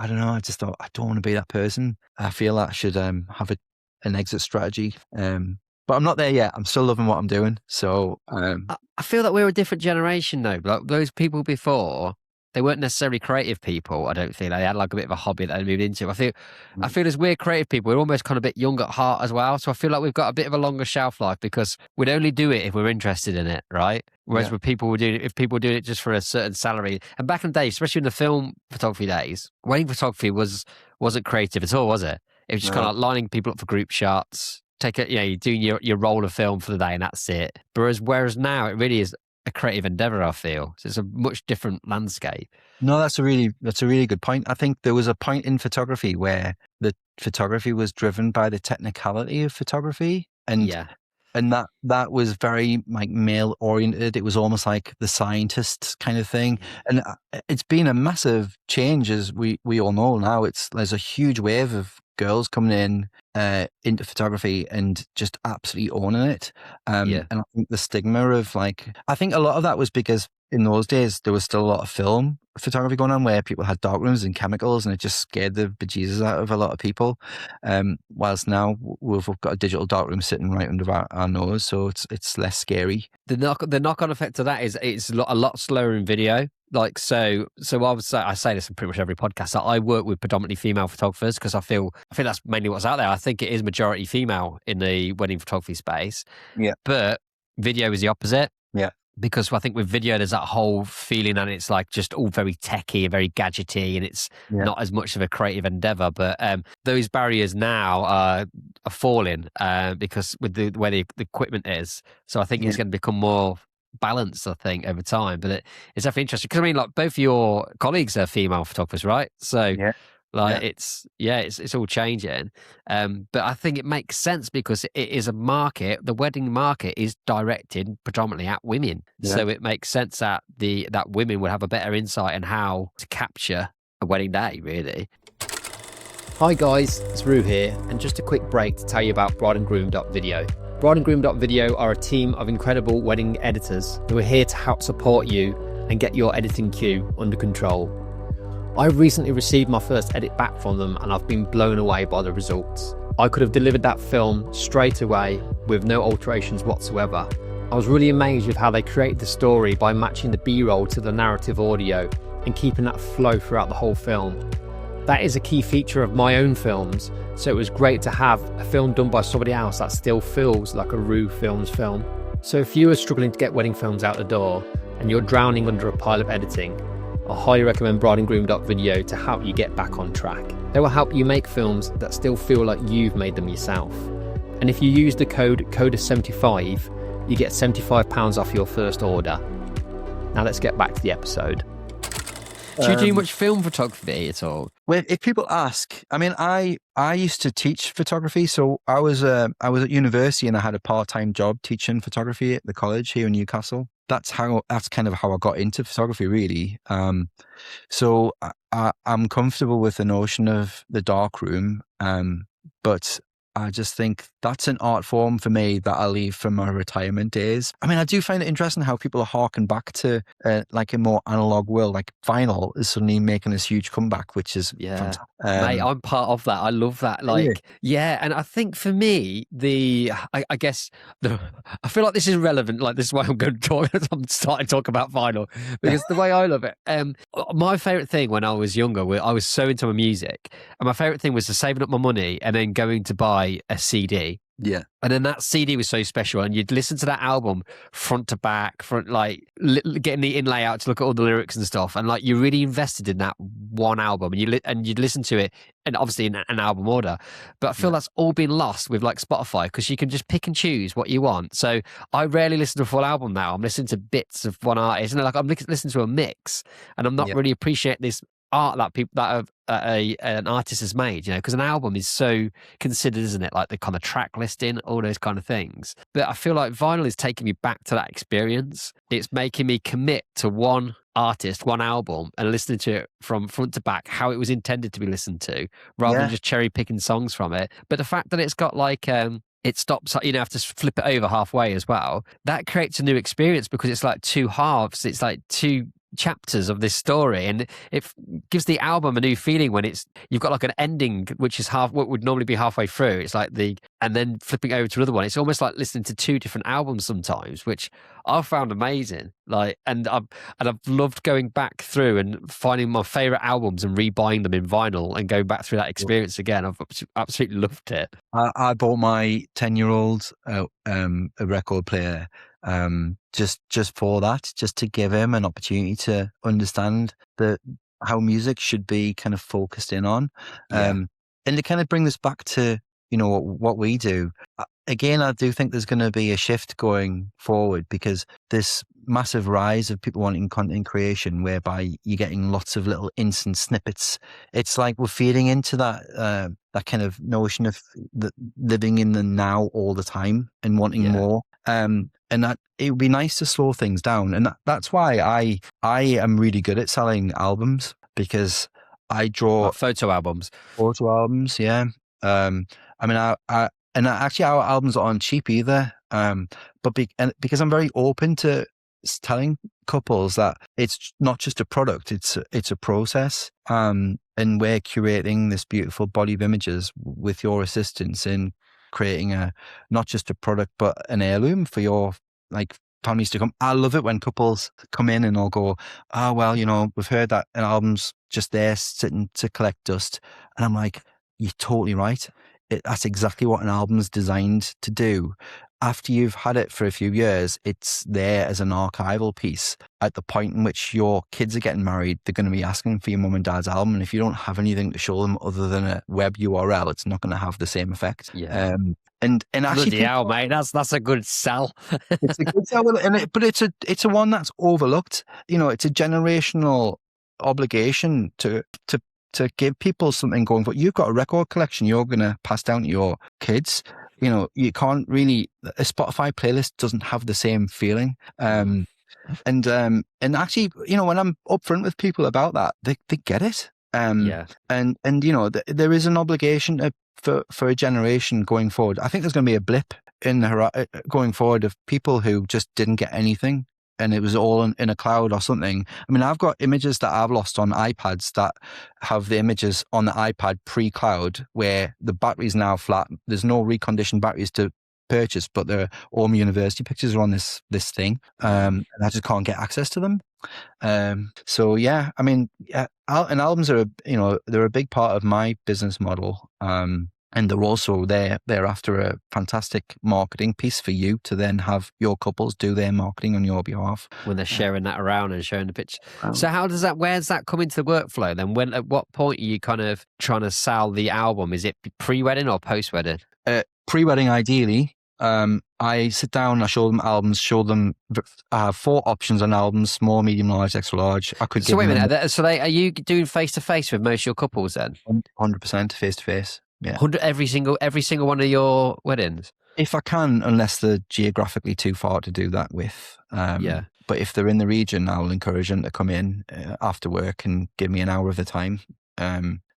don't know. I just thought, I don't want to be that person. I feel I should have an exit strategy. But I'm not there yet. I'm still loving what I'm doing. So I feel that we're a different generation though. Like those people before, they weren't necessarily creative people. I don't think they had like a bit of a hobby that they moved into. I feel as we're creative people, we're almost kind of a bit young at heart as well. So I feel like we've got a bit of a longer shelf life because we'd only do it if we're interested in it, right? Whereas if people were doing it just for a certain salary, and back in the day, especially in the film photography days, wedding photography wasn't creative at all, was it? It was just kind of like lining people up for group shots. You're doing your roll of film for the day, and that's it. Whereas now it really is a creative endeavor, I feel. So it's a much different landscape. No, that's a really good point. I think there was a point in photography where the photography was driven by the technicality of photography, and that was very like male oriented. It was almost like the scientist kind of thing, and it's been a massive change, as we all know now. There's a huge wave of girls coming in into photography and just absolutely owning it. And I think the stigma of I think a lot of that was because in those days there was still a lot of film photography going on where people had darkrooms and chemicals, and it just scared the bejesus out of a lot of people. Whilst now we've got a digital darkroom sitting right under our nose, so it's less scary. The knock-on effect of that is it's a lot slower in video. So I say this in pretty much every podcast, that I work with predominantly female photographers because I think that's mainly what's out there. I think it is majority female in the wedding photography space. Yeah. But video is the opposite. Yeah. Because I think with video, there's that whole feeling and it's like just all very techy and very gadgety, and it's not as much of a creative endeavor. But those barriers now are falling because with the way the equipment is. So I think it's going to become more balanced, I think, over time. But it's definitely interesting because I mean, both of your colleagues are female photographers, right? So it's all changing. But I think it makes sense because it is a market. The wedding market is directed predominantly at women, so it makes sense that that women would have a better insight in how to capture a wedding day, really. Hi guys, it's Roo here, and just a quick break to tell you about Bride&Groom.video. Bride&Groom.video are a team of incredible wedding editors who are here to help support you and get your editing queue under control. I recently received my first edit back from them, and I've been blown away by the results. I could have delivered that film straight away with no alterations whatsoever. I was really amazed with how they created the story by matching the B-roll to the narrative audio and keeping that flow throughout the whole film. That is a key feature of my own films, so it was great to have a film done by somebody else that still feels like a Roo Films film. So if you are struggling to get wedding films out the door and you're drowning under a pile of editing, I highly recommend Bride&Groom.video to help you get back on track. They will help you make films that still feel like you've made them yourself. And if you use the code CODA75, you get £75 off your first order. Now let's get back to the episode. Do you do much film photography at all? Well, if people ask, I mean, I used to teach photography, so I was at university and I had a part-time job teaching photography at the college here in Newcastle. That's kind of how I got into photography, really. So I'm comfortable with the notion of the dark room, but I just think that's an art form for me that I leave from my retirement days. I mean, I do find it interesting how people are harking back to like a more analog world, like vinyl is suddenly making this huge comeback, which is fantastic. Mate, I'm part of that. I love that. Like, yeah. And I think for me, I guess I feel like this is relevant. Like, this is why I'm going to talk. I'm starting to talk about vinyl because the way I love it. My favorite thing when I was younger, I was so into my music, and my favorite thing was to saving up my money and then going to buy a CD. Yeah. And then that CD was so special, and you'd listen to that album front to back, like getting the inlay out to look at all the lyrics and stuff, and like you're really invested in that one album, and you'd listen to it, and obviously in an album order. But I feel that's all been lost with like Spotify, because you can just pick and choose what you want. So I rarely listen to a full album now. I'm listening to bits of one artist, and like I'm listening to a mix, and I'm not really appreciating this art that an artist has made, because an album is so considered, isn't it? Like the kind of track listing, all those kind of things. But I feel like vinyl is taking me back to that experience. It's making me commit to one artist, one album, and listening to it from front to back, how it was intended to be listened to, rather than just cherry picking songs from it. But the fact that it's got like it stops, you have to flip it over halfway as well. That creates a new experience, because it's like two halves. It's like two chapters of this story, and it gives the album a new feeling when you've got like an ending which is what would normally be halfway through. It's like and then flipping over to another one. It's almost like listening to two different albums sometimes, which I've found amazing. Like, and I've loved going back through and finding my favorite albums and rebuying them in vinyl and going back through that experience again. I've absolutely loved it. I bought my 10-year-old a record player just for that, just to give him an opportunity to understand how music should be kind of focused in on, and to kind of bring this back to what we do. Again, I do think there's going to be a shift going forward, because this massive rise of people wanting content creation, whereby you're getting lots of little instant snippets. It's like we're feeding into that kind of notion of living in the now all the time and wanting more. And that it would be nice to slow things down. And that's why I am really good at selling albums, because I draw photo albums. Yeah. I mean, actually our albums aren't cheap either. But because I'm very open to telling couples that it's not just a product, it's a process. And we're curating this beautiful body of images with your assistance in creating not just a product, but an heirloom for your families to come. I love it when couples come in and all go, "Oh, well, we've heard that an album's just there sitting to collect dust." And I'm like, "You're totally right. That's exactly what an album's designed to do. After you've had it for a few years, it's there as an archival piece. At the point in which your kids are getting married, they're going to be asking for your mum and dad's album. And if you don't have anything to show them other than a web URL, it's not going to have the same effect." Yeah. And actually, bloody hell, mate, that's a good sell. It's a good sell, but it's a one that's overlooked. It's a generational obligation to give people something going for. You've got a record collection you're going to pass down to your kids. You can't really, a Spotify playlist doesn't have the same feeling. And actually, when I'm upfront with people about that, they get it. And there is an obligation for a generation going forward. I think there's going to be a blip in going forward of people who just didn't get anything, and it was all in a cloud or something. I mean, I've got images that I've lost on iPads that have the images on the iPad pre-cloud, where the battery's now flat. There's no reconditioned batteries to purchase, but all my university pictures are on this thing, and I just can't get access to them. So yeah, I mean, and albums are they're a big part of my business model. And they're also thereafter a fantastic marketing piece for you to then have your couples do their marketing on your behalf when they're sharing that around and showing the picture. So where does that come into the workflow then? At what point are you kind of trying to sell the album? Is it pre-wedding or post-wedding? Pre-wedding, ideally. I sit down, I show them albums, I have 4 options on albums: small, medium, large, extra large. I could So give wait a them minute. So are you doing face to face with most of your couples then? 100% face to face. Yeah. 100 every single one of your weddings? If I can, unless they're geographically too far to do that with. Yeah. But if they're in the region, I'll encourage them to come in after work and give me an hour of the time,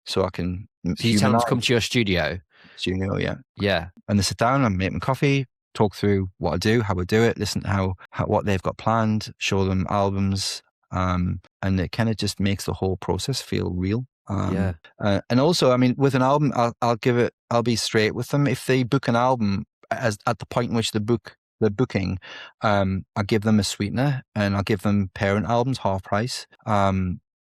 so I can. So you tell them to come to your studio? Studio, yeah. Yeah. And they sit down and make them coffee, talk through what I do, how I do it, listen to how what they've got planned, show them albums, and it kind of just makes the whole process feel real. Yeah. And also, I mean, with an album, I'll be straight with them. If they book an album at the point in which they're booking, I give them a sweetener, and I'll give them parent albums half price.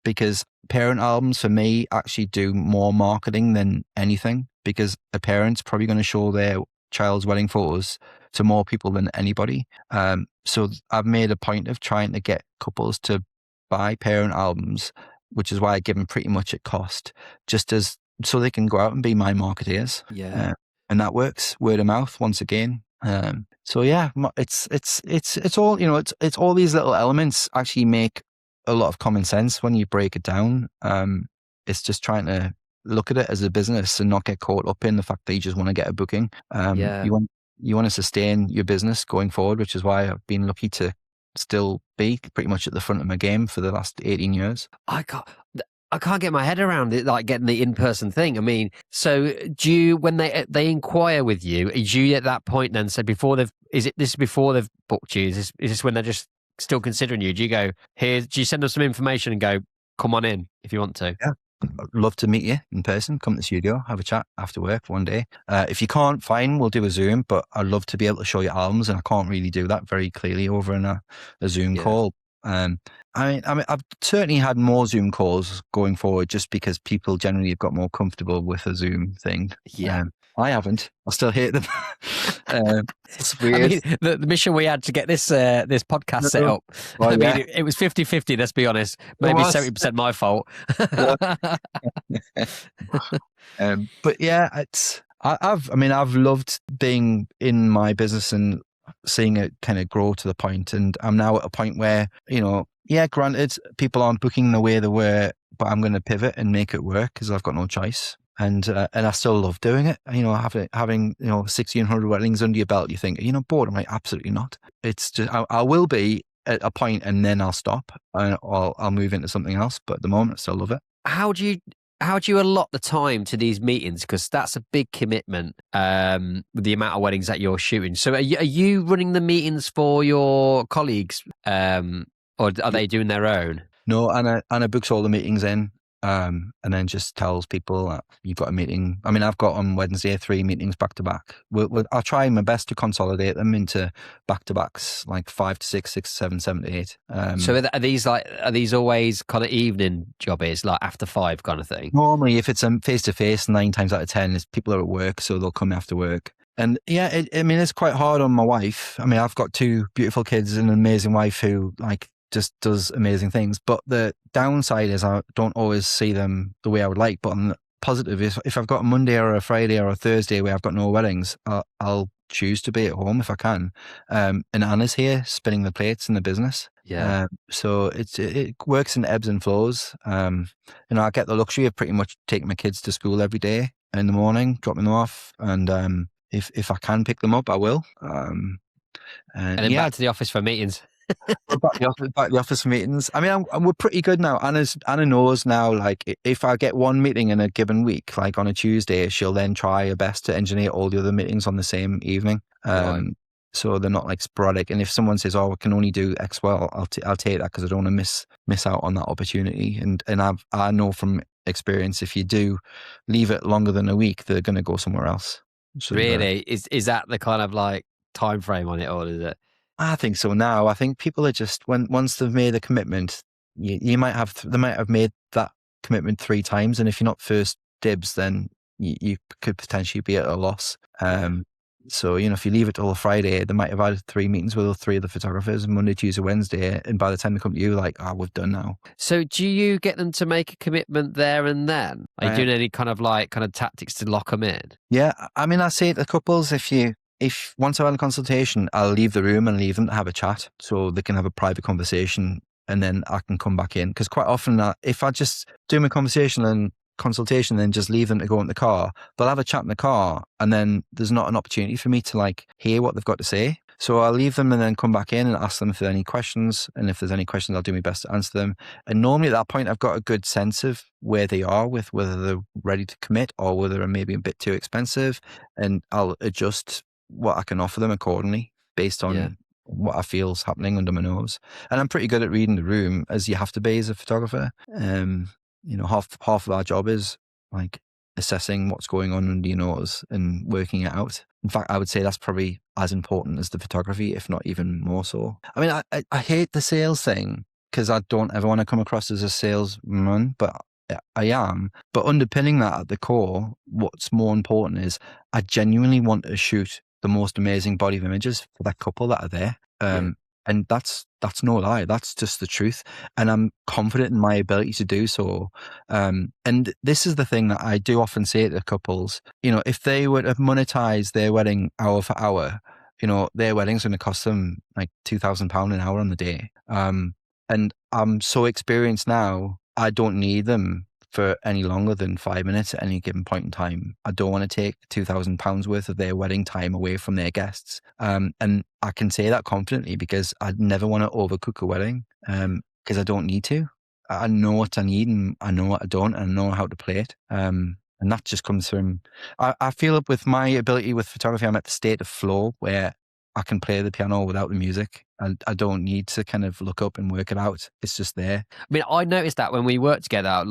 Because parent albums for me actually do more marketing than anything, because a parent's probably going to show their child's wedding photos to more people than anybody. So I've made a point of trying to get couples to buy parent albums, which is why I give them pretty much at cost, so they can go out and be my marketeers. Yeah. And that works, word of mouth once again. So yeah, it's all, it's all these little elements actually make a lot of common sense when you break it down. It's just trying to look at it as a business and not get caught up in the fact that you just want to get a booking. You want to sustain your business going forward, which is why I've been lucky to still be pretty much at the front of my game for the last 18 years. I can't get my head around it, like getting the in-person thing. I mean, so do you, when they inquire with you, is you at that point then, so before before they've booked you? Is this when they're just still considering you? Do you go, do you send them some information and go, come on in if you want to? Yeah. I'd love to meet you in person. Come to the studio, have a chat after work one day. If you can't, fine, we'll do a Zoom, but I'd love to be able to show you albums, and I can't really do that very clearly over in a Zoom call. I mean, I've certainly had more Zoom calls going forward, just because people generally have got more comfortable with a Zoom thing. Yeah. I haven't. I still hate them. It's weird. I mean, the mission we had to get this podcast set up, well, I mean, it was 50-50, let's be honest. Maybe 70% my fault. But yeah, I've loved being in my business and seeing it kind of grow to the point, and I'm now at a point where, granted, people aren't booking the way they were, but I'm going to pivot and make it work because I've got no choice. And I still love doing it. Having 1,600 weddings under your belt, you think, bored? I'm like, absolutely not. It's just, I will be at a point, and then I'll stop, and I'll move into something else. But at the moment, I still love it. How do you allot the time to these meetings? Because that's a big commitment with the amount of weddings that you're shooting. So are you running the meetings for your colleagues, or are they doing their own? No, Anna books all the meetings in, and then just tells people that you've got a meeting. I mean, I've got on Wednesday 3 meetings back to back. I'll try my best to consolidate them into back to backs, like 5 to 6, 6 to 7, 7 to 8. So are these always kind of evening jobbies, like after 5 kind of thing? Normally, if it's a face to face, 9 times out of 10 is people are at work, so they'll come after work. And yeah, it's quite hard on my wife. I mean, I've got 2 beautiful kids and an amazing wife who just does amazing things. But the downside is I don't always see them the way I would like. But on the positive is, if I've got a Monday or a Friday or a Thursday where I've got no weddings, I'll choose to be at home if I can. And Anna's here spinning the plates in the business. Yeah. So it works in ebbs and flows. I get the luxury of pretty much taking my kids to school every day in the morning, dropping them off, and if I can pick them up, I will. And then back to the office for meetings. back to the office meetings. I mean, we're pretty good now. Anna knows now, like, if I get one meeting in a given week, like on a Tuesday, she'll then try her best to engineer all the other meetings on the same evening. Right. So they're not like sporadic. And if someone says, "Oh, I can only do X," well, I'll take that, because I don't want to miss out on that opportunity. And I know from experience, if you do leave it longer than a week, they're going to go somewhere else. So really, is that the kind of like time frame on it, or is it? I think so now. I think people are just, once they've made a commitment, they might have made that commitment 3 times, and if you're not first dibs, then you could potentially be at a loss. So if you leave it till a Friday, they might have had 3 meetings with all 3 of the photographers, Monday, Tuesday, Wednesday, and by the time they come to you, like, we've done now. So do you get them to make a commitment there and then? Are you doing any kind of tactics to lock them in? Yeah, I mean, I say to the couples, if you if once I've had a consultation, I'll leave the room and leave them to have a chat so they can have a private conversation, and then I can come back in. Because quite often, if I just do my conversation and consultation, then just leave them to go in the car, they'll have a chat in the car, and then there's not an opportunity for me to like hear what they've got to say. So I'll leave them and then come back in and ask them if there's any questions. And if there's any questions, I'll do my best to answer them. And normally at that point, I've got a good sense of where they are with whether they're ready to commit or whether they're maybe a bit too expensive. And I'll adjust what I can offer them accordingly based on what I feel is happening under my nose. And I'm pretty good at reading the room, as you have to be as a photographer. Half of our job is like assessing what's going on under your nose and working it out. In fact, I would say that's probably as important as the photography, if not even more so. I mean, I hate the sales thing because I don't ever want to come across as a salesman, but I am. But underpinning that at the core, what's more important is I genuinely want to shoot the most amazing body of images for that couple that are there. And that's no lie. That's just the truth. And I'm confident in my ability to do so. And this is the thing that I do often say to couples, if they were to monetize their wedding hour for hour, their wedding's going to cost them like £2,000 an hour on the day. And I'm so experienced now, I don't need them for any longer than 5 minutes at any given point in time. I don't want to take £2,000 worth of their wedding time away from their guests. And I can say that confidently because I'd never want to overcook a wedding because I don't need to. I know what I need and I know what I don't, and I know how to play it. And that just comes from, I feel with my ability with photography, I'm at the state of flow where I can play the piano without the music. I don't need to kind of look up and work it out. It's just there. I mean, I noticed that when we worked together,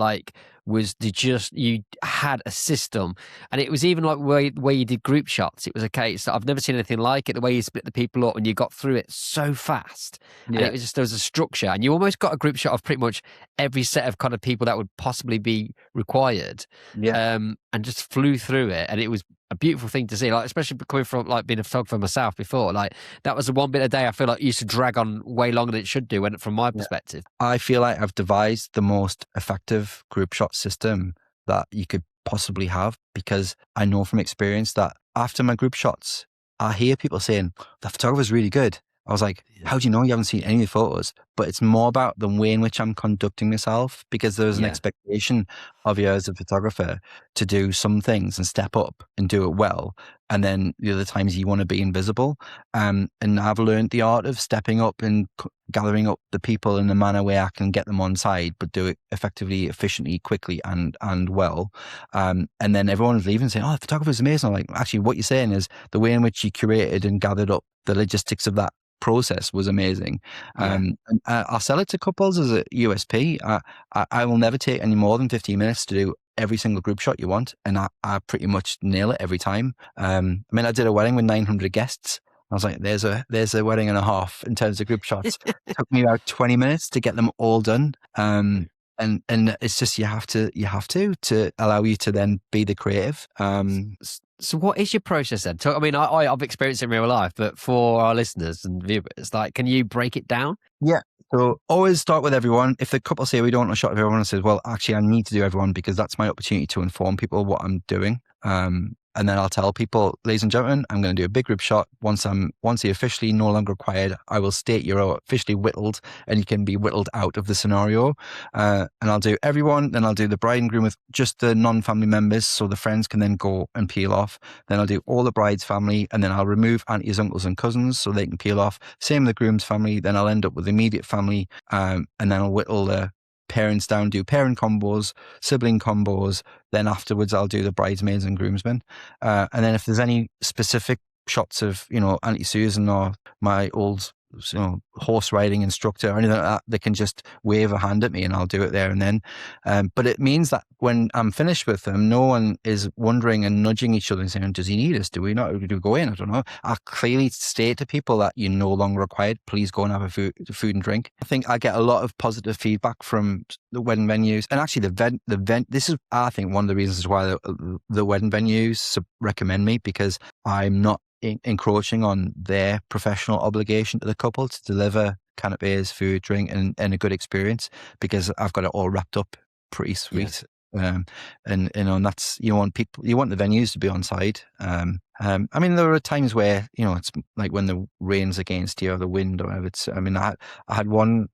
you had a system, and it was even like where you did group shots. It was a case I've never seen anything like it. The way you split the people up and you got through it so fast, and it was just, there was a structure, and you almost got a group shot of pretty much every set of kind of people that would possibly be required, and just flew through it, and it was a beautiful thing to see, like especially coming from like being a photographer myself before. Like that was the one bit a day I feel like used to drag on way longer than it should do, from my perspective. I feel like I've devised the most effective group shot system that you could possibly have, because I know from experience that after my group shots, I hear people saying, the photographer's really good. I was like, how do you know? You haven't seen any of the photos? But it's more about the way in which I'm conducting myself, because there's an expectation of you as a photographer to do some things and step up and do it well. And then the other times you want to be invisible. And I've learned the art of stepping up and gathering up the people in a manner where I can get them on side, but do it effectively, efficiently, quickly, and well. And then everyone's leaving saying, oh, the photographer's amazing. I'm like, actually, what you're saying is the way in which you curated and gathered up the logistics of that process was amazing. And I'll sell it to couples as a USP. I will never take any more than 15 minutes to do every single group shot you want, and I pretty much nail it every time. I mean, I did a wedding with 900 guests. I was like, there's a wedding and a half in terms of group shots. It took me about 20 minutes to get them all done. And it's just you have to allow you to then be the creative. So what is your process then? I mean, I've experienced it in real life, but for our listeners and viewers, like, can you break it down? Yeah. So always start with everyone. If the couple say we don't want a shot of everyone, I says, well, actually, I need to do everyone because that's my opportunity to inform people what I'm doing. And then I'll tell people, ladies and gentlemen, I'm going to do a big group shot. Once you're officially no longer required, I will state you're officially whittled and you can be whittled out of the scenario. And I'll do everyone. Then I'll do the bride and groom with just the non-family members, so the friends can then go and peel off. Then I'll do all the bride's family, and then I'll remove aunties, uncles, and cousins so they can peel off. Same with the groom's family. Then I'll end up with the immediate family, and then I'll whittle the parents down, do parent combos, sibling combos. Then afterwards, I'll do the bridesmaids and groomsmen. And then if there's any specific shots of, Auntie Susan or my old, horse riding instructor or anything like that, they can just wave a hand at me and I'll do it there and then. But it means that when I'm finished with them, no one is wondering and nudging each other and saying, does he need us? Do we not? Do we go in? I don't know. I clearly state to people that you're no longer required. Please go and have a food and drink. I think I get a lot of positive feedback from the wedding venues, and actually this is, I think, one of the reasons why the wedding venues recommend me, because I'm not encroaching on their professional obligation to the couple to deliver canapes, food, drink, and a good experience, because I've got it all wrapped up pretty sweet. And that's, you want the venues to be on side, and I mean, there are times where, you know, it's like when the rain's against you or the wind or whatever. I mean, I had one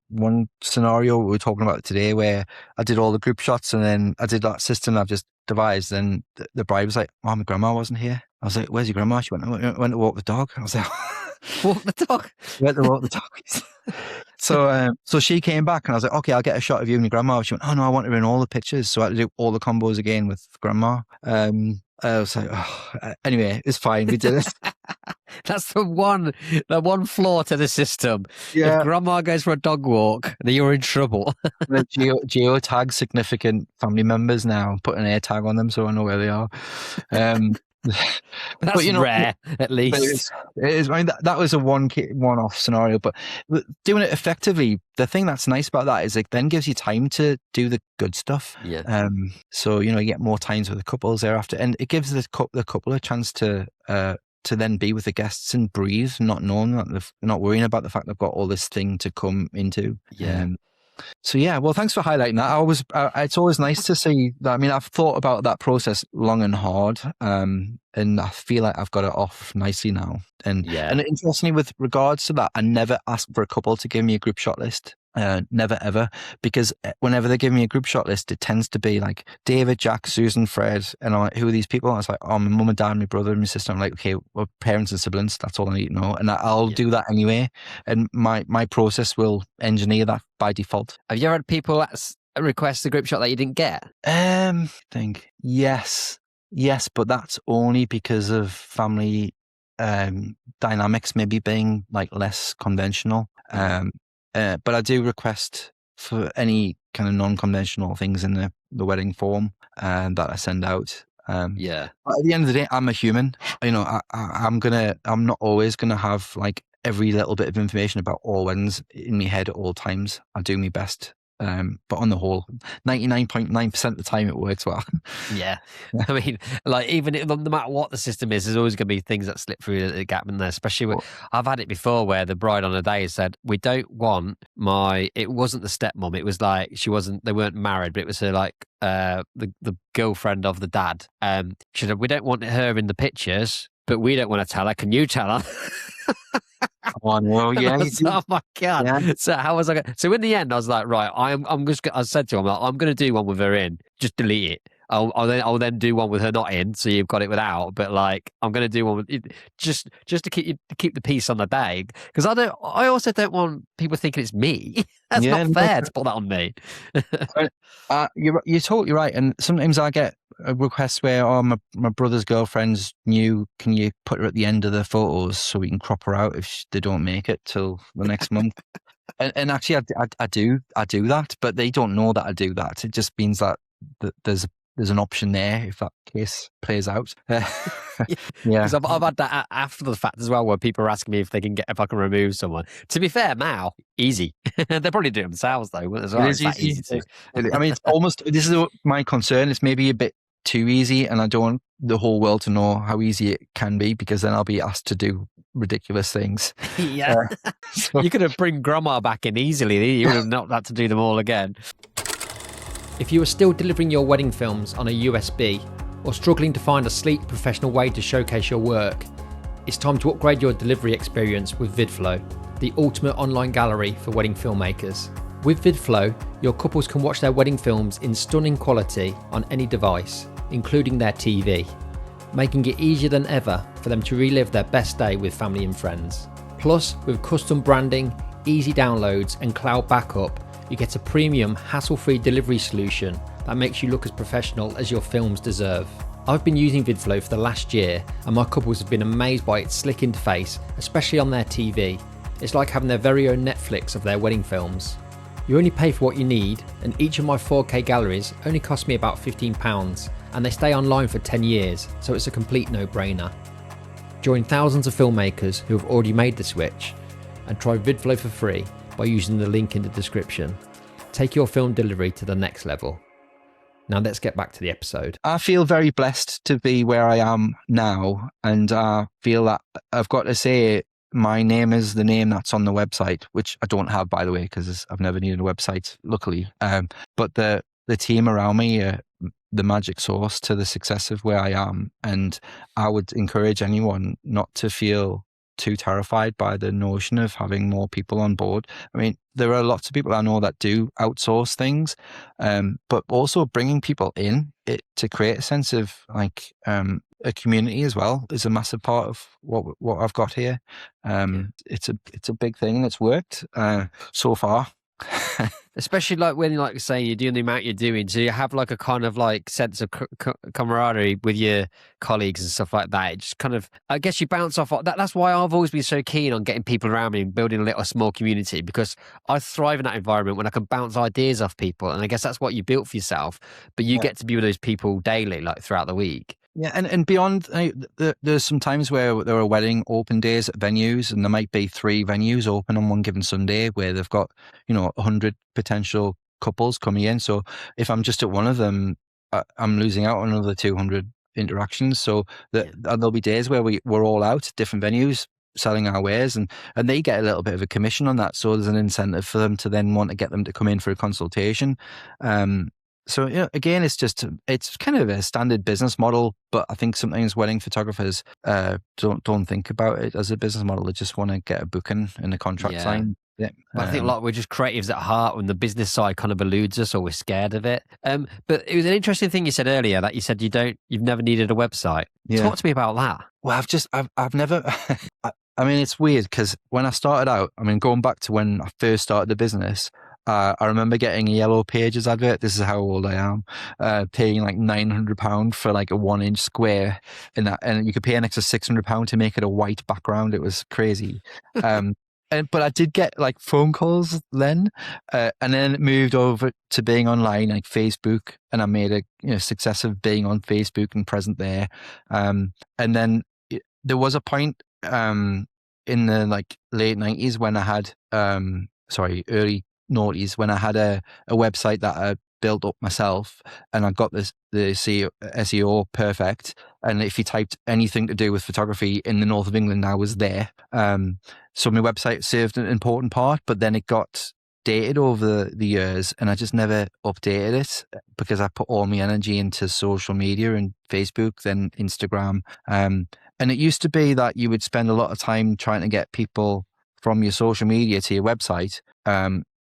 scenario we were talking about today where I did all the group shots and then I did that system I've just devised. And the bride was like, "Oh, my grandma wasn't here." I was like, "Where's your grandma?" She went to walk the dog. I was like, Walk the dog. went to walk the dog. So she came back and I was like, "Okay, I'll get a shot of you and your grandma." She went, "Oh no, I want her in all the pictures." So I had to do all the combos again with grandma. I was like, oh. Anyway, it's fine. We did it. That's the one flaw to the system. Yeah. If grandma goes for a dog walk, then you're in trouble. Geo tag significant family members now, put an air tag on them so I know where they are. That's but, you know, rare, at least. It is. I mean, that was a one-off scenario, but doing it effectively, the thing that's nice about that is it then gives you time to do the good stuff. Yeah. So, you know, you get more times with the couples thereafter, and it gives the couple a chance to then be with the guests and breathe, not knowing that they're not worrying about the fact they've got all this thing to come into. Yeah. So yeah, well, thanks for highlighting that. It's always nice to see that. I mean, I've thought about that process long and hard, and I feel like I've got it off nicely now. And interestingly, with regards to that, I never ask for a couple to give me a group shot list. Never ever, because whenever they give me a group shot list, it tends to be like David, Jack, Susan, Fred, and I'm like, who are these people? And I was like, oh, my mum and dad, my brother and my sister. I'm like, okay, well, parents and siblings, that's all I need to know, and I'll do that anyway. And my process will engineer that by default. Have you ever had people request a group shot that you didn't get? I think yes, but that's only because of family dynamics maybe being like less conventional. But I do request for any kind of non-conventional things in the wedding form that I send out. But at the end of the day, I'm a human. You know, I'm not always gonna have like every little bit of information about all weddings in my head at all times. I do my best. But on the whole, 99.9% of the time it works well. Yeah. I mean, like, even no matter what the system is, there's always going to be things that slip through the gap in there, especially when I've had it before where the bride on a day said, we don't want it wasn't the stepmom. It was like, they weren't married, but it was her, like, the girlfriend of the dad. She said, we don't want her in the pictures, but we don't want to tell her. Can you tell her? Oh, no, yeah. Oh my God. Yeah. So how was I going? So in the end, I was like, right, I said to him, I'm going to do one with her in, just delete it. I'll then do one with her not in, so you've got it without. But like, I'm going to do one with just to keep the peace on the day, because I also don't want people thinking it's me. That's not fair to put that on me. You're totally right. And sometimes I get a request where, my brother's girlfriend's new. Can you put her at the end of the photos so we can crop her out if they don't make it till the next month? And actually, I do that, but they don't know that I do that. It just means that there's an option there if that case plays out. Yeah, because I've had that after the fact as well, where people are asking me if I can remove someone. To be fair, now easy. They probably do it themselves though. As well. It is easy to. I mean, it's almost. This is my concern. It's maybe a bit too easy, and I don't want the whole world to know how easy it can be, because then I'll be asked to do ridiculous things. Yeah, so. You could have bring grandma back in easily. You would have not had to do them all again. If you are still delivering your wedding films on a USB or struggling to find a sleek, professional way to showcase your work, it's time to upgrade your delivery experience with VidFlow, the ultimate online gallery for wedding filmmakers. With VidFlow, your couples can watch their wedding films in stunning quality on any device, including their TV, making it easier than ever for them to relive their best day with family and friends. Plus, with custom branding, easy downloads and cloud backup, you get a premium, hassle-free delivery solution that makes you look as professional as your films deserve. I've been using VidFlow for the last year, and my couples have been amazed by its slick interface, especially on their TV. It's like having their very own Netflix of their wedding films. You only pay for what you need, and each of my 4K galleries only cost me about £15, and they stay online for 10 years, so it's a complete no-brainer. Join thousands of filmmakers who have already made the switch, and try VidFlow for free by using the link in the description. Take your film delivery to the next level. Now let's get back to the episode. I feel very blessed to be where I am now, and I feel that I've got to say my name is the name that's on the website, which I don't have, by the way, because I've never needed a website, luckily. But the team around me are the magic sauce to the success of where I am. And I would encourage anyone not to feel too terrified by the notion of having more people on board. I mean, there are lots of people I know that do outsource things, but also bringing people in to create a sense of like a community as well is a massive part of what I've got here. It's a big thing, and it's worked so far. Especially like when, like saying, you're doing the amount you're doing, so you have like a kind of like sense of camaraderie with your colleagues and stuff like that. It just kind of, I guess you bounce off that. That's why I've always been so keen on getting people around me and building a little small community, because I thrive in that environment when I can bounce ideas off people. And I guess that's what you built for yourself, but you get to be with those people daily, like throughout the week. Yeah, and beyond, there's some times where there are wedding open days at venues, and there might be 3 venues open on one given Sunday where they've got, 100 potential couples coming in. So if I'm just at one of them, I'm losing out on another 200 interactions. So there'll be days where we're all out at different venues selling our wares, and they get a little bit of a commission on that. So there's an incentive for them to then want to get them to come in for a consultation. So again, it's kind of a standard business model, but I think sometimes wedding photographers don't think about it as a business model. They just want to get a booking and a contract signed. Yeah. But I think we're just creatives at heart, when the business side kind of eludes us or we're scared of it. But it was an interesting thing you said earlier, that you said you've never needed a website. Yeah. Talk to me about that. Well, I've never. I mean, it's weird because when I started out, going back to when I first started the business, I remember getting a Yellow Pages advert. This is how old I am. Paying like £900 for like a 1-inch square in that, and you could pay an extra £600 to make it a white background. It was crazy. But I did get like phone calls then, and then it moved over to being online, like Facebook, and I made a success of being on Facebook and present there. And then there was a point in the like late 90s when I had early noughties, when I had a website that I built up myself, and I got the SEO perfect. And if you typed anything to do with photography in the north of England, I was there. So my website served an important part, but then it got dated over the years, and I just never updated it because I put all my energy into social media and Facebook, then Instagram. And it used to be that you would spend a lot of time trying to get people from your social media to your website.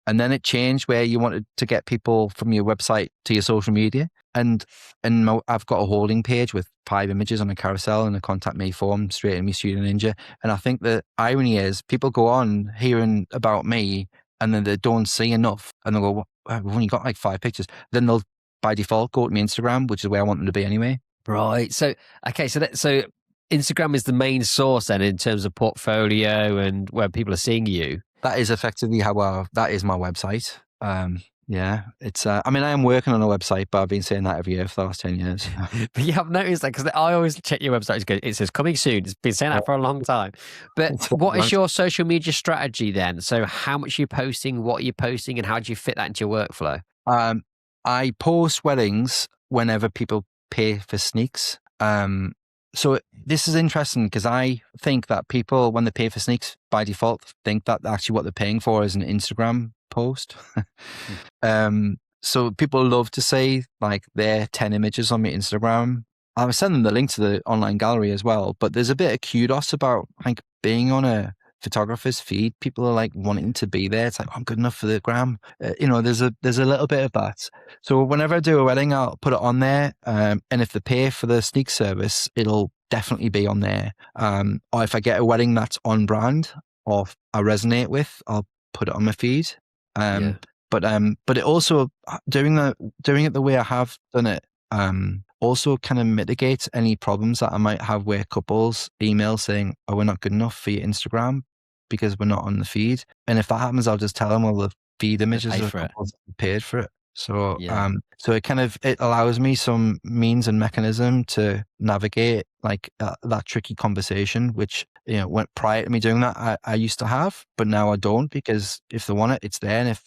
And then it changed where you wanted to get people from your website to your social media. And I've got a holding page with 5 images on a carousel and a contact me form straight in my Studio Ninja. And I think the irony is people go on hearing about me and then they don't see enough. And they'll go, well, we've only got like 5 pictures. Then they'll by default go to my Instagram, which is where I want them to be anyway. Right. So, okay. So Instagram is the main source then in terms of portfolio and where people are seeing you. That is effectively that is my website. Yeah, it's. I am working on a website, but I've been saying that every year for the last 10 years. But yeah, I've noticed that because I always check your website. It says coming soon. It's been saying that for a long time. But what is your social media strategy then? So how much are you posting? What are you posting? And how do you fit that into your workflow? I post weddings whenever people pay for sneaks. So this is interesting because I think that people, when they pay for sneaks, by default, think that actually what they're paying for is an Instagram post. So people love to see like their 10 images on my Instagram. I send them the link to the online gallery as well, but there's a bit of kudos about like being on a photographer's feed. People are like wanting to be there. It's like, oh, I'm good enough for the gram. There's a little bit of that. So whenever I do a wedding, I'll put it on there. And if they pay for the sneak service, it'll definitely be on there. Or if I get a wedding that's on brand or I resonate with, I'll put it on my feed. But it also doing it the way I have done it, also kind of mitigates any problems that I might have where couples email saying, oh, we're not good enough for your Instagram because we're not on the feed. And if that happens, I'll just tell them, well, the feed images are paid for it. So, so it allows me some means and mechanism to navigate like that tricky conversation, which, prior to me doing that, I used to have, but now I don't, because if they want it, it's there. And if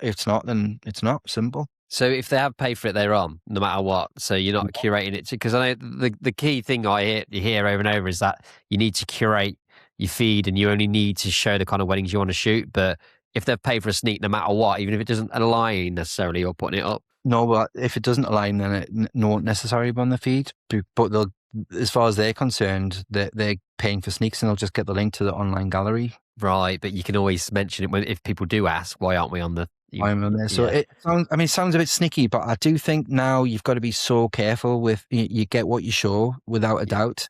it's not, then it's not. Simple. So if they have paid for it, they're on, no matter what. So you're not curating it, because I know the key thing you hear over and over is that you need to curate your feed and you only need to show the kind of weddings you want to shoot. But if they've paid for a sneak, no matter what, even if it doesn't align necessarily, you're putting it up. No, but if it doesn't align, then no, won't necessarily be on the feed. But they'll, as far as they're concerned, they're paying for sneaks, and they'll just get the link to the online gallery. Right, but you can always mention it if people do ask, why aren't we on the? I'm on there. So Yeah. it sounds a bit sneaky, but I do think now you've got to be so careful with you get what you show without a doubt.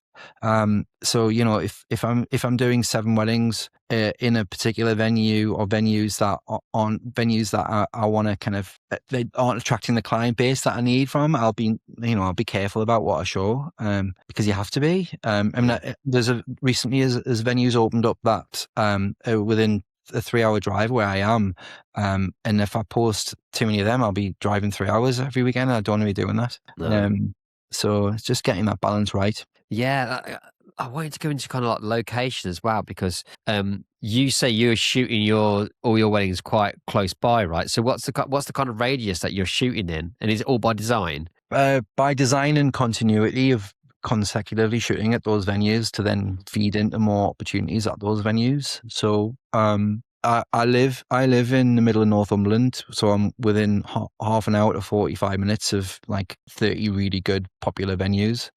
So if I'm doing 7 weddings in a particular venue, or venues that are on venues that I want to kind of, they aren't attracting the client base that I need from, I'll be careful about what I show, because you have to be. I mean, recently as venues opened up that within a 3-hour drive where I am, and if I post too many of them, I'll be driving 3 hours every weekend. I don't want to be doing that. No. So it's just getting that balance right. Yeah, I wanted to go into kind of like location as well, because you say you're shooting all your weddings quite close by, right? So what's the kind of radius that you're shooting in, and is it all by design? By design and continuity of consecutively shooting at those venues to then feed into more opportunities at those venues. So I live in the middle of Northumberland, so I'm within half an hour to 45 minutes of like 30 really good popular venues.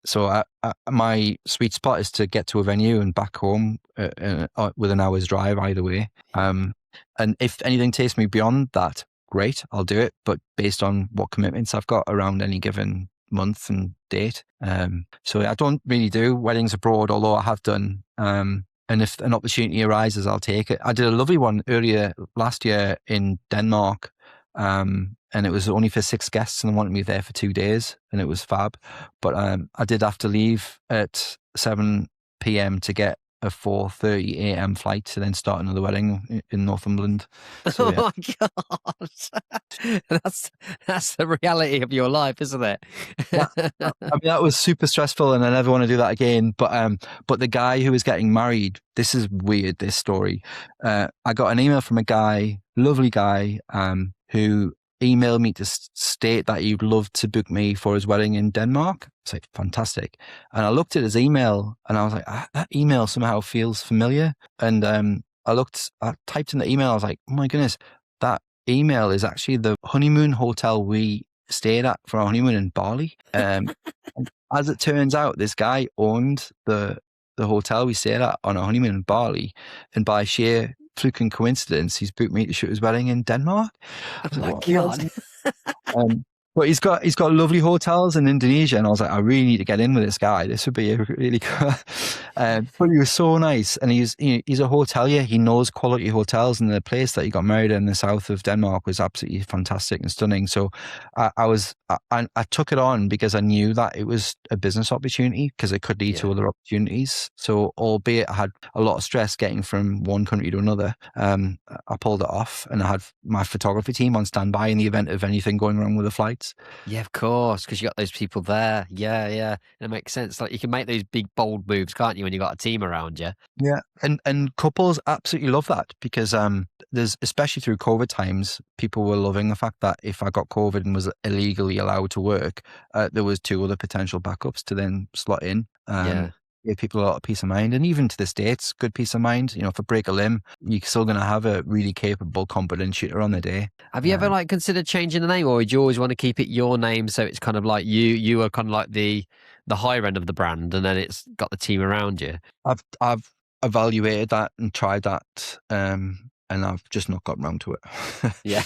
So my sweet spot is to get to a venue and back home with an hour's drive either way. And if anything takes me beyond that, great, I'll do it. But based on what commitments I've got around any given month and date. So I don't really do weddings abroad, although I have done. And if an opportunity arises, I'll take it. I did a lovely one earlier last year in Denmark. And it was only for 6 guests, and they wanted me there for 2 days, and it was fab. But I did have to leave at 7 p.m. to get a 4:30 a.m. flight to then start another wedding in Northumberland. So, yeah. Oh my god, that's the reality of your life, isn't it? That was super stressful, and I never want to do that again. But the guy who was getting married, this is weird, this story. I got an email from a guy, lovely guy, who emailed me to state that he'd love to book me for his wedding in Denmark. It's like, fantastic. And I looked at his email and I was like, that email somehow feels familiar. And I typed in the email. I was like, oh my goodness, that email is actually the honeymoon hotel we stayed at for our honeymoon in Bali. As it turns out, this guy owned the hotel we stayed at on our honeymoon in Bali. And by sheer fluke and coincidence, he's booked me to shoot his wedding in Denmark. Oh my god. But he's got lovely hotels in Indonesia, and I was like, I really need to get in with this guy. This would be a really good. But he was so nice, and he's a hotelier. He knows quality hotels, and the place that he got married in the south of Denmark was absolutely fantastic and stunning. So I took it on because I knew that it was a business opportunity, because it could lead to other opportunities. So albeit I had a lot of stress getting from one country to another, I pulled it off, and I had my photography team on standby in the event of anything going wrong with the flights. Yeah, of course, because you got those people there. Yeah, it makes sense. Like, you can make those big bold moves, can't you, when you got a team around you? Yeah, and couples absolutely love that, because there's, especially through COVID times, people were loving the fact that if I got COVID and was illegally allowed to work, there was 2 other potential backups to then slot in. Give people a lot of peace of mind, and even to this day, it's good peace of mind. If I break a limb, you're still going to have a really capable, competent shooter on the day. Have you ever considered changing the name, or would you always want to keep it your name, so it's kind of like you are kind of like the higher end of the brand, and then it's got the team around you? I've evaluated that and tried that, and I've just not gotten around to it. Yeah.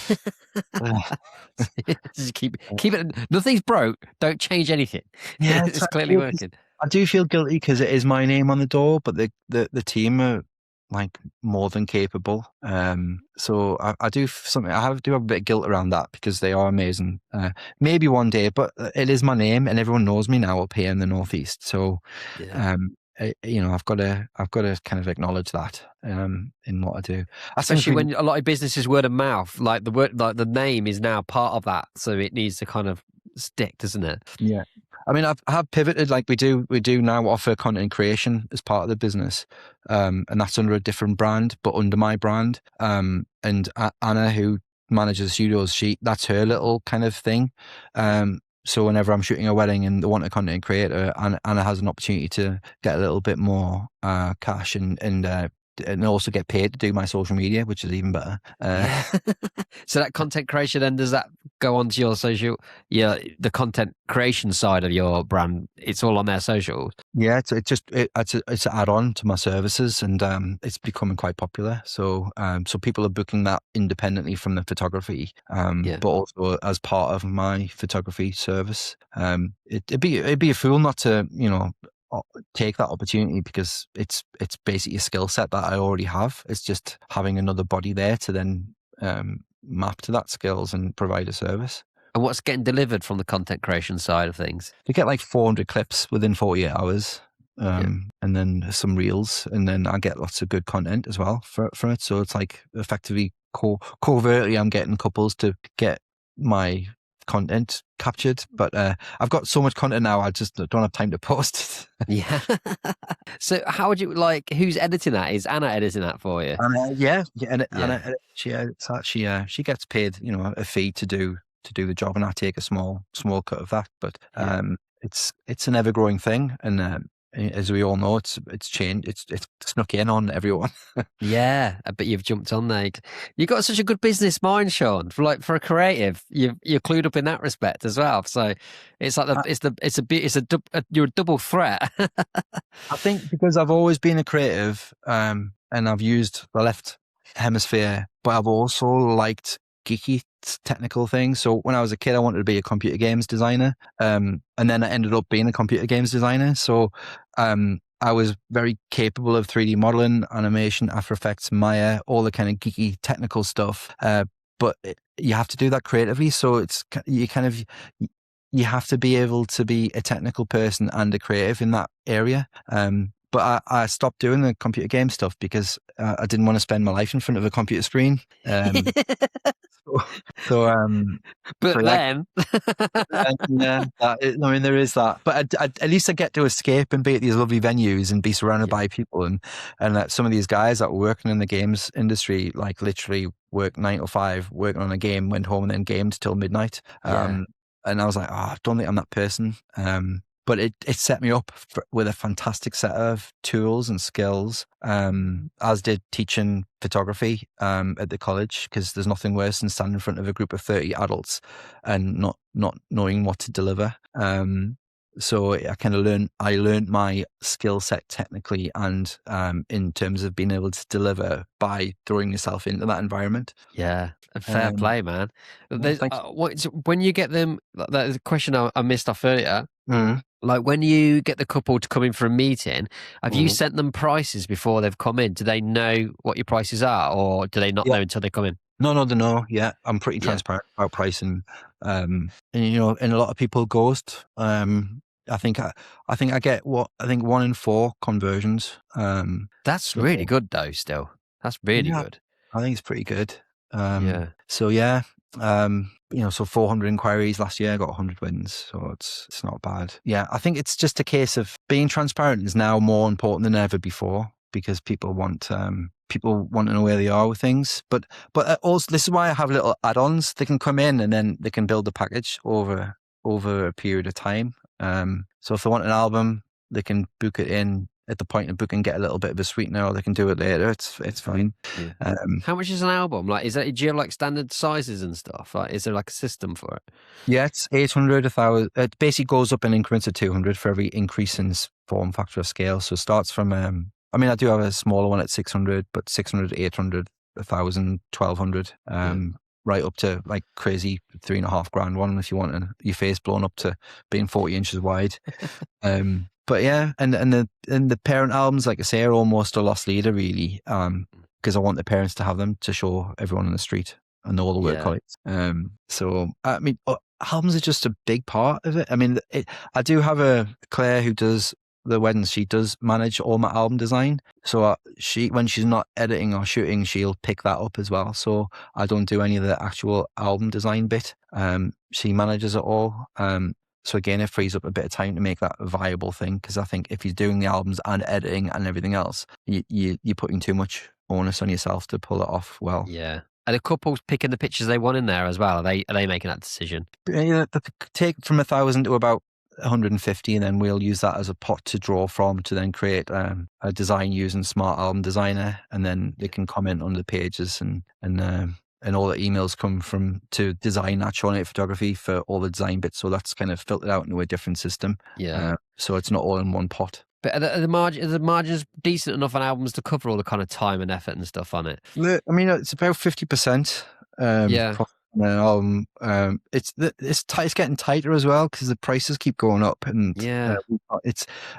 Just keep it. Nothing's broke. Don't change anything. Yeah, it's clearly working. I do feel guilty because it is my name on the door, but the team are like more than capable. So I do something. I do have a bit of guilt around that, because they are amazing. Maybe one day, but it is my name, and everyone knows me now up here in the Northeast. So, I've got to kind of acknowledge that in what I do. Especially when a lot of businesses word of mouth, like the name is now part of that, so it needs to kind of stick, doesn't it? Yeah. I mean, I have pivoted. Like we do now offer content creation as part of the business, and that's under a different brand, but under my brand. And Anna, who manages studios, that's her little kind of thing. So whenever I'm shooting a wedding and they want a content creator, Anna has an opportunity to get a little bit more cash and and also get paid to do my social media, which is even better. Yeah. So that content creation, then does that go onto your social, the content creation side of your brand? It's all on their socials. Yeah, it's an add-on to my services, and it's becoming quite popular. So so people are booking that independently from the photography, but also as part of my photography service. It'd be a fool not to take that opportunity, because it's basically a skill set that I already have. It's just having another body there to then map to that skills and provide a service. And what's getting delivered from the content creation side of things? You get like 400 clips within 48 hours, and then some reels, and then I get lots of good content as well from it. So it's like effectively covertly I'm getting couples to get my content captured, but I've got so much content now, I just don't have time to post. Yeah. So how would you who's editing that? Is Anna editing that for you? Anna, she gets paid a fee to do the job, and I take a small cut of that, but it's an ever growing thing, and as we all know, it's changed. It's snuck in on everyone. Yeah, but you've jumped on there. You've got such a good business mind, Sean. For a creative, you're clued up in that respect as well. So it's like you're a double threat. I think because I've always been a creative, and I've used the left hemisphere, but I've also liked geeky technical things. So when I was a kid, I wanted to be a computer games designer, and then I ended up being a computer games designer. So I was very capable of 3D modeling, animation, After Effects, Maya, all the kind of geeky technical stuff. But you have to do that creatively. So you have to be able to be a technical person and a creative in that area. But I stopped doing the computer game stuff because I didn't want to spend my life in front of a computer screen. Then, yeah, there is that. But at least I get to escape and be at these lovely venues and be surrounded by people, and some of these guys that were working in the games industry, like literally work 9 to 5, working on a game, went home and then gamed till midnight. And I was like, I don't think I'm that person. But it set me up with a fantastic set of tools and skills, as did teaching photography at the college, because there's nothing worse than standing in front of a group of 30 adults and not knowing what to deliver. So I kind of learned my skill set technically and in terms of being able to deliver by throwing yourself into that environment. Yeah, fair play, man. When you get them, the question I missed off earlier, like when you get the couple to come in for a meeting, have you sent them prices before they've come in? Do they know what your prices are, or do they not know until they come in? No, they know. Yeah, I'm pretty transparent about pricing. And and a lot of people ghost. I think I get 1 in 4 conversions. That's really good though. Still, that's really good. I think it's pretty good. So yeah. So 400 inquiries last year, I got 100 wins, so it's not bad. Yeah, I think it's just a case of being transparent is now more important than ever before, because people want to know where they are with things. But also, this is why I have little add-ons. They can come in and then they can build the package over a period of time. So if they want an album, they can book it in at the point of booking, get a little bit of a sweetener, or they can do it later. It's fine. Yeah. How much is an album? Do you have like standard sizes and stuff? Like, is there like a system for it? Yeah, it's 800, 1,000. It basically goes up in increments of 200 for every increase in form factor of scale. So it starts from, I do have a smaller one at 600, but 600, 800, 1,000, 1,200, right up to like crazy $3,500 one if you want your face blown up to being 40 inches wide. But yeah, and the parent albums, like I say, are almost a lost leader, really, because I want the parents to have them to show everyone on the street and all the work colleagues. So albums are just a big part of it. I do have a Claire who does the weddings. She does manage all my album design. So when she's not editing or shooting, she'll pick that up as well. So I don't do any of the actual album design bit. She manages it all. So again, it frees up a bit of time to make that a viable thing, because I think if you're doing the albums and editing and everything else, you're putting too much onus on yourself to pull it off well. Yeah. Are the couples picking the pictures they want in there as well? Are they making that decision? Yeah, they take from 1,000 to about 150, and then we'll use that as a pot to draw from to then create a design using Smart Album Designer, and then they can comment on the pages, and all the emails come from to design that Sean Elliot Photography for all the design bits. So that's kind of filtered out into a different system. So it's not all in one pot. But are the margins decent enough on albums to cover all the kind of time and effort and stuff on it? I mean, it's about 50%. It's getting tighter as well because the prices keep going up, and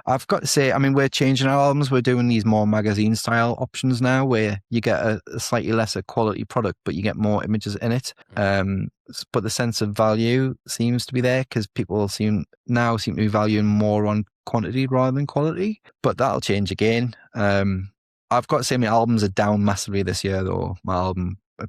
I've got to say, I mean, we're changing our albums. We're doing these more magazine style options now, where you get a slightly lesser quality product, but you get more images in it. But the sense of value seems to be there because people seem to be valuing more on quantity rather than quality. But that'll change again. I've got to say, my albums are down massively this year, though.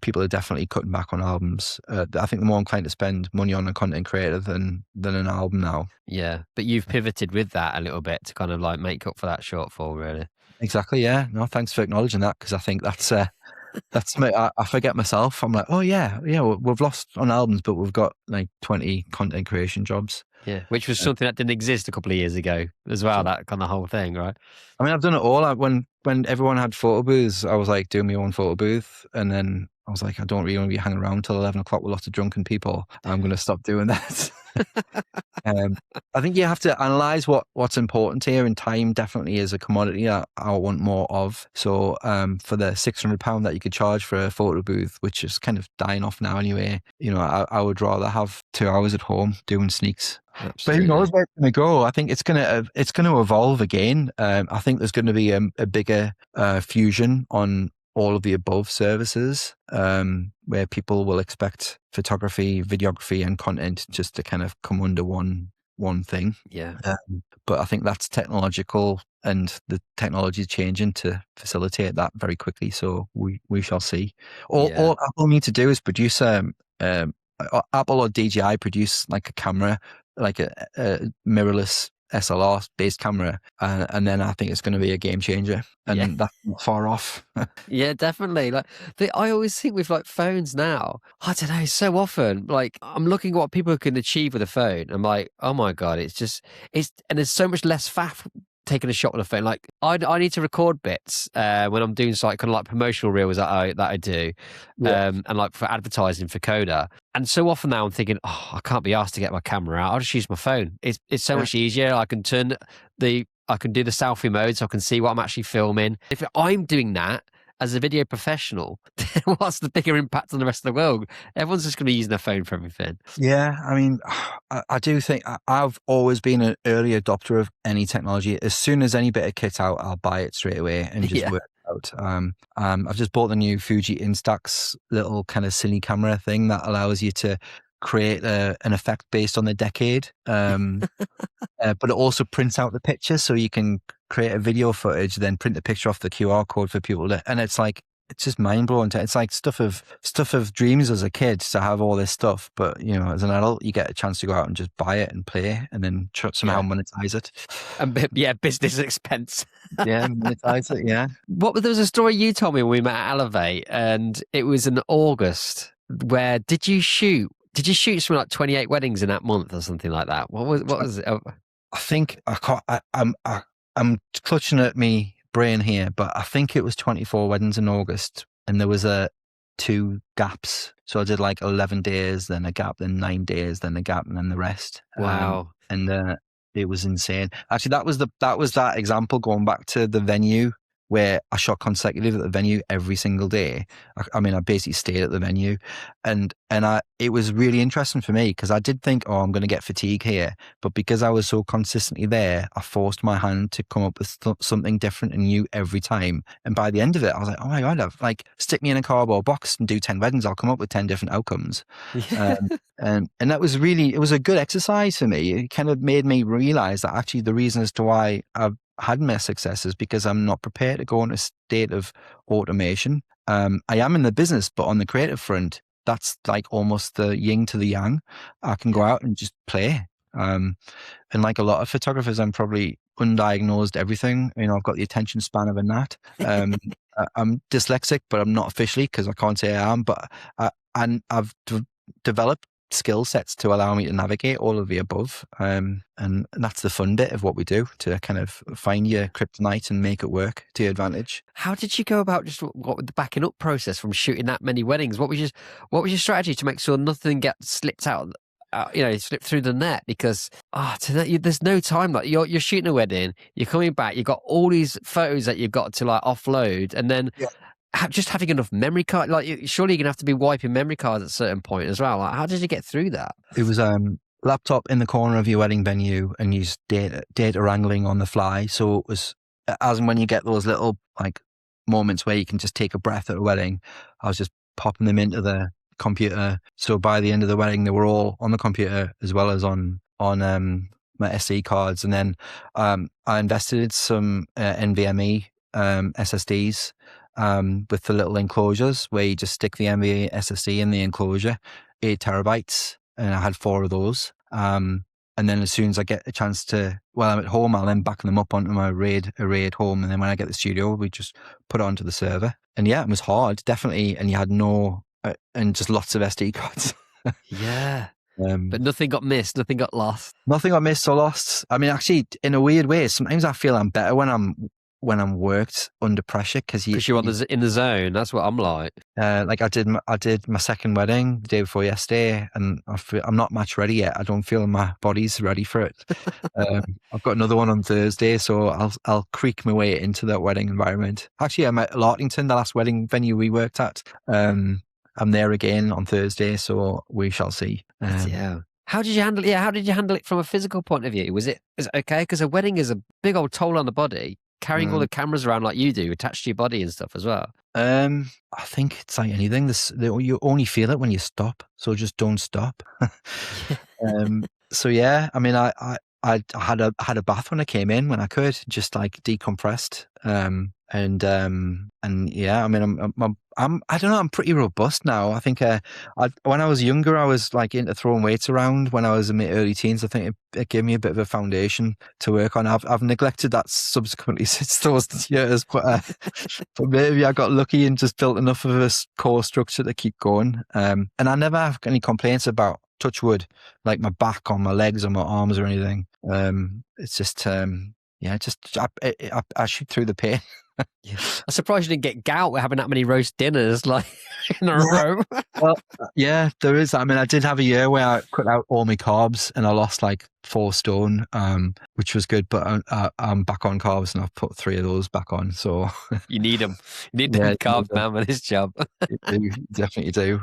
People are definitely cutting back on albums. I think the more inclined to spend money on a content creator than an album now. Yeah, but you've pivoted with that a little bit to kind of like make up for that shortfall, really. Exactly. Yeah. No, thanks for acknowledging that, because I think that's me. I forget myself. I'm like, oh yeah, we've lost on albums, but we've got like 20 content creation jobs. Yeah, which was something that didn't exist a couple of years ago as well. That kind of whole thing, right? I mean, I've done it all. When everyone had photo booths, I was like doing my own photo booth, and then I was like, I don't really want to be hanging around till 11 o'clock with lots of drunken people. I'm going to stop doing that. I think you have to analyze what's important here, and time definitely is a commodity that I want more of. So for the £600 that you could charge for a photo booth, which is kind of dying off now anyway, I would rather have 2 hours at home doing sneaks. Absolutely. But who knows where it's going to go? I think it's going to evolve again. I think there's going to be a bigger fusion on all of the above services, where people will expect photography, videography, and content just to kind of come under one thing. Yeah. But I think that's technological, and the technology is changing to facilitate that very quickly. So we shall see. All Apple need to do is produce Apple or DJI produce like a camera, like a mirrorless SLR based camera, and then I think it's going to be a game changer, and that's not far off. Yeah, definitely. Like I always think with like phones now, I don't know, so often like I'm looking at what people can achieve with a phone. I'm like, oh my God, it's and there's so much less faff taking a shot with a phone. Like I need to record bits when I'm doing kind of like promotional reels that I do, and like for advertising for Coda. And so often now I'm thinking, oh, I can't be asked to get my camera out. I'll just use my phone. It's so much easier. I can do the selfie mode so I can see what I'm actually filming. If I'm doing that as a video professional, then what's the bigger impact on the rest of the world? Everyone's just going to be using their phone for everything. Yeah, I mean, I do think I've always been an early adopter of any technology. As soon as any bit of kit out, I'll buy it straight away and just work it out. I've just bought the new Fuji Instax little kind of cine camera thing that allows you to create an effect based on the decade, but it also prints out the picture, so you can create a video footage, then print the picture off the QR code for people to, and it's just mind blowing. It's like stuff of dreams as a kid to have all this stuff, but as an adult, you get a chance to go out and just buy it and play, and then somehow monetize it. And business expense. Monetize it. Yeah. There was a story you told me when we met at Elevate, and it was in August. Where did you shoot? Did you shoot something like 28 weddings in that month or something like that? What was it? I think I'm clutching at me brain here, but I think it was 24 weddings in August, and there was 2 gaps. So I did like 11 days, then a gap, then 9 days, then a gap, and then the rest. Wow. And it was insane. Actually, that was that example, going back to the venue where I shot consecutive at the venue every single day. I mean, I basically stayed at the venue, and it was really interesting for me because I did think, oh, I'm going to get fatigue here, but because I was so consistently there, I forced my hand to come up with something different and new every time. And by the end of it, I was like, oh my God, stick me in a cardboard box and do 10 weddings, I'll come up with 10 different outcomes. And that was it was a good exercise for me. It kind of made me realize that actually the reason as to why I've had my success is because I'm not prepared to go in a state of automation. I am in the business, but on the creative front, that's like almost the yin to the yang. I can go out and just play. And like a lot of photographers, I'm probably undiagnosed everything. I've got the attention span of a gnat. I'm dyslexic, but I'm not officially because I can't say I am. But I've developed skill sets to allow me to navigate all of the above. And that's the fun bit of what we do, to kind of find your kryptonite and make it work to your advantage. How did you go about just what with the backing up process from shooting that many weddings? What was your strategy to make sure nothing gets slipped out? Slipped through the net, because there's no time. Like you're shooting a wedding, you're coming back, you've got all these photos that you've got to like offload, and then just having enough memory card. Like surely you're gonna have to be wiping memory cards at a certain point as well. Like, how did you get through that? It was laptop in the corner of your wedding venue, and use data wrangling on the fly. So it was as and when you get those little like moments where you can just take a breath at a wedding, I was just popping them into the computer. So by the end of the wedding, they were all on the computer as well as on my SD cards. And then I invested in some NVMe SSDs with the little enclosures where you just stick the NVMe SSD in the enclosure, 8 terabytes, and I had 4 of those. And then as soon as I get a chance to, while I'm at home, I'll then back them up onto my array at home. And then when I get the studio, we just put it onto the server. And yeah, it was hard, definitely. And you had and just lots of SD cards. Yeah. But nothing got missed, nothing got lost. Nothing got missed or lost. I mean, actually, in a weird way, sometimes I feel I'm better when I'm worked under pressure, because you're in the zone. That's what I'm like. Like I did my second wedding the day before yesterday, and I'm not match ready yet. I don't feel my body's ready for it. I've got another one on Thursday, so I'll creak my way into that wedding environment. Actually, I'm at Lartington, the last wedding venue we worked at. I'm there again on Thursday, so we shall see. Yeah. How did you handle? Yeah, how did you handle it from a physical point of view? Is it okay? Because a wedding is a big old toll on the body. Carrying all the cameras around like you do, attached to your body and stuff as well. I think it's like anything. You only feel it when you stop, so just don't stop. So yeah, I mean, I had a bath when I came in, when I could, just like decompressed. And yeah, I mean, I don't know, I'm pretty robust now. I think when I was younger, I was like into throwing weights around. When I was in my early teens, I think it gave me a bit of a foundation to work on. I've neglected that subsequently since those years, but maybe I got lucky and just built enough of a core structure to keep going. And I never have any complaints about, touch wood, like my back or my legs or my arms or anything. It's just I shoot through the pain. Yeah. I'm surprised you didn't get gout with having that many roast dinners like in a row. Well, yeah, there is. I mean, I did have a year where I cut out all my carbs and I lost like 4 stone, which was good. But I'm back on carbs and I've put 3 of those back on. So you need them. You need them carbs, man, with this job. You definitely do.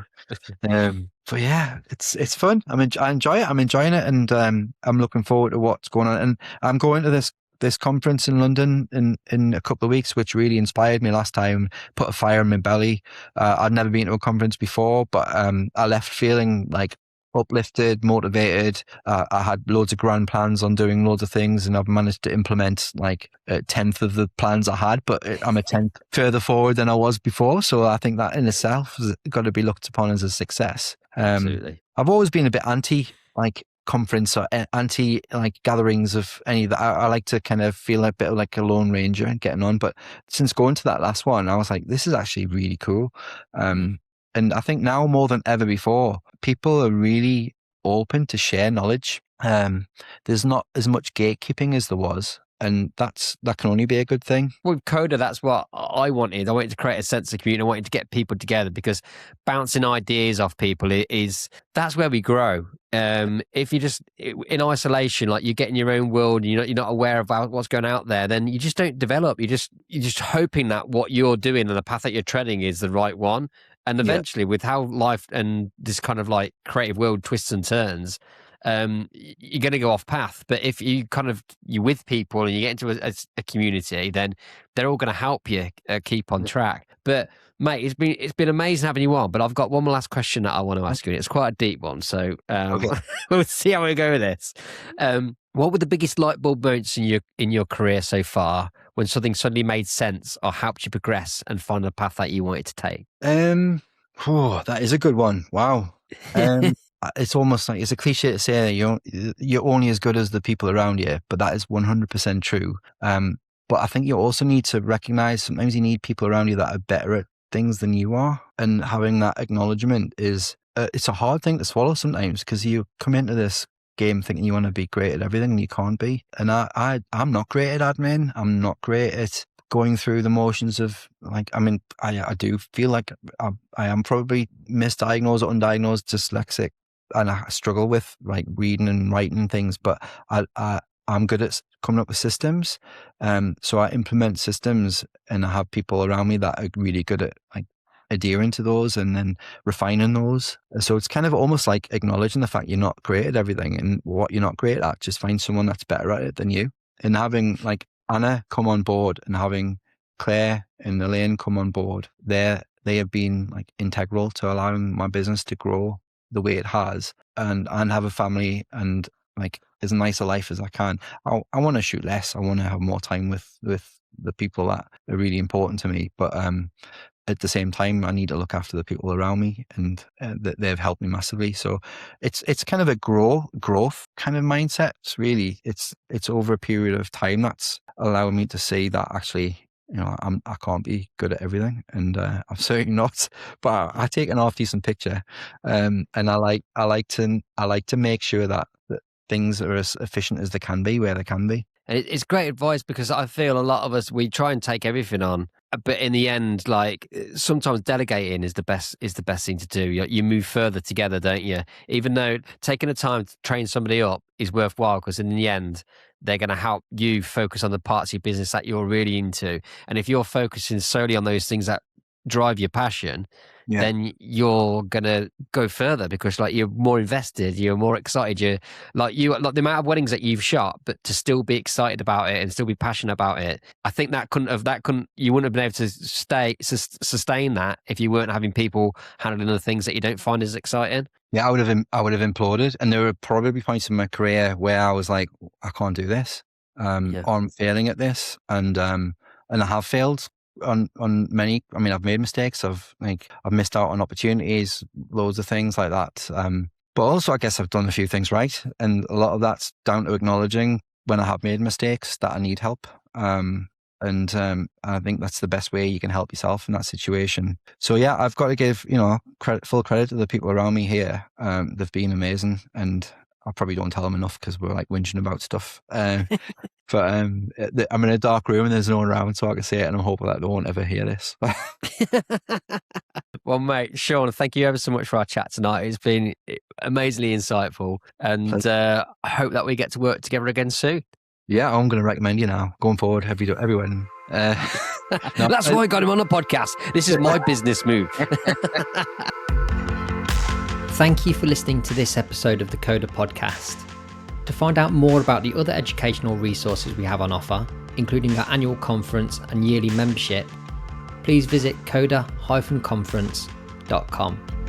But yeah, it's fun. I enjoy it. I'm enjoying it, and I'm looking forward to what's going on. And I'm going to this conference in London in a couple of weeks, which really inspired me last time, put a fire in my belly. I'd never been to a conference before, but I left feeling like uplifted, motivated. I had loads of grand plans on doing loads of things, and I've managed to implement like a 10th of the plans I had, but I'm a 10th further forward than I was before. So I think that in itself has got to be looked upon as a success. Absolutely. I've always been a bit anti like conference or anti like gatherings of any of that. I like to kind of feel a bit like a lone ranger and getting on, but since going to that last one, I was like, this is actually really cool. And I think now more than ever before, people are really open to share knowledge. There's not as much gatekeeping as there was, and that can only be a good thing. With Coda, that's what I wanted. I wanted to create a sense of community. I wanted to get people together, because bouncing ideas off people that's where we grow. If you're just in isolation, like you get in your own world, and you're not aware of what's going out there, then you just don't develop. You're just hoping that what you're doing and the path that you're treading is the right one. And eventually, with how life and this kind of like creative world twists and turns, you're going to go off path. But if you're with people and you get into a community, then they're all going to help you keep on track. But mate, it's been amazing having you on. But I've got one more last question that I want to ask you, and it's quite a deep one. So we'll see how we go with this. What were the biggest light bulb moments in your career so far, when something suddenly made sense or helped you progress and find the path that you wanted to take? That is a good one. Wow. It's almost like, it's a cliche to say that you're only as good as the people around you, but that is 100% true. But I think you also need to recognize sometimes you need people around you that are better at things than you are, and having that acknowledgement is it's a hard thing to swallow sometimes, because you come into this game thinking you want to be great at everything and you can't be. And I'm not great at admin. I'm not great at going through the motions of, like, I mean, I do feel like I am probably misdiagnosed or undiagnosed dyslexic, and I struggle with like reading and writing things, but I'm good at coming up with systems. So I implement systems, and I have people around me that are really good at like adhering to those and then refining those. So it's kind of almost like acknowledging the fact you're not great at everything, and what you're not great at, just find someone that's better at it than you. And having like Anna come on board and having Claire and Elaine come on board, they have been like integral to allowing my business to grow the way it has, and have a family and like as nice a life as I can. I want to shoot less. I want to have more time with the people that are really important to me. But at the same time, I need to look after the people around me, and they've helped me massively. So it's kind of a growth kind of mindset. It's over a period of time that's allowing me to see that actually, you know, I can't be good at everything, and I'm certainly not. But I take an half decent picture, and I like to make sure that things are as efficient as they can be where they can be. And it's great advice, because I feel a lot of us, we try and take everything on, but in the end, like sometimes delegating is the best thing to do. You move further together, don't you? Even though taking the time to train somebody up is worthwhile, because in the end, they're going to help you focus on the parts of your business that you're really into. And if you're focusing solely on those things that drive your passion, then you're gonna go further, because like you're more invested, you're more excited. You're like the amount of weddings that you've shot, but to still be excited about it and still be passionate about it. I think you wouldn't have been able to sustain that if you weren't having people handling the things that you don't find as exciting. Yeah, I would have imploded, and there were probably points in my career where I was like, I can't do this, or I'm failing at this, and I have failed on many. I mean, I've made mistakes. I've missed out on opportunities, loads of things like that. But also, I guess I've done a few things right, and a lot of that's down to acknowledging when I have made mistakes that I need help. And I think that's the best way you can help yourself in that situation. So yeah, I've got to give full credit to the people around me here. They've been amazing, and I probably don't tell them enough because we're like whinging about stuff. But I'm in a dark room and there's no one around, so I can say it, and I'm hoping that they won't ever hear this. Well, mate, Sean, thank you ever so much for our chat tonight. It's been amazingly insightful, and I hope that we get to work together again soon. Yeah, I'm going to recommend you now going forward everyone. That's why I got him on the podcast. This is my business move. Thank you for listening to this episode of the Coda podcast. To find out more about the other educational resources we have on offer, including our annual conference and yearly membership, please visit coda-conference.com.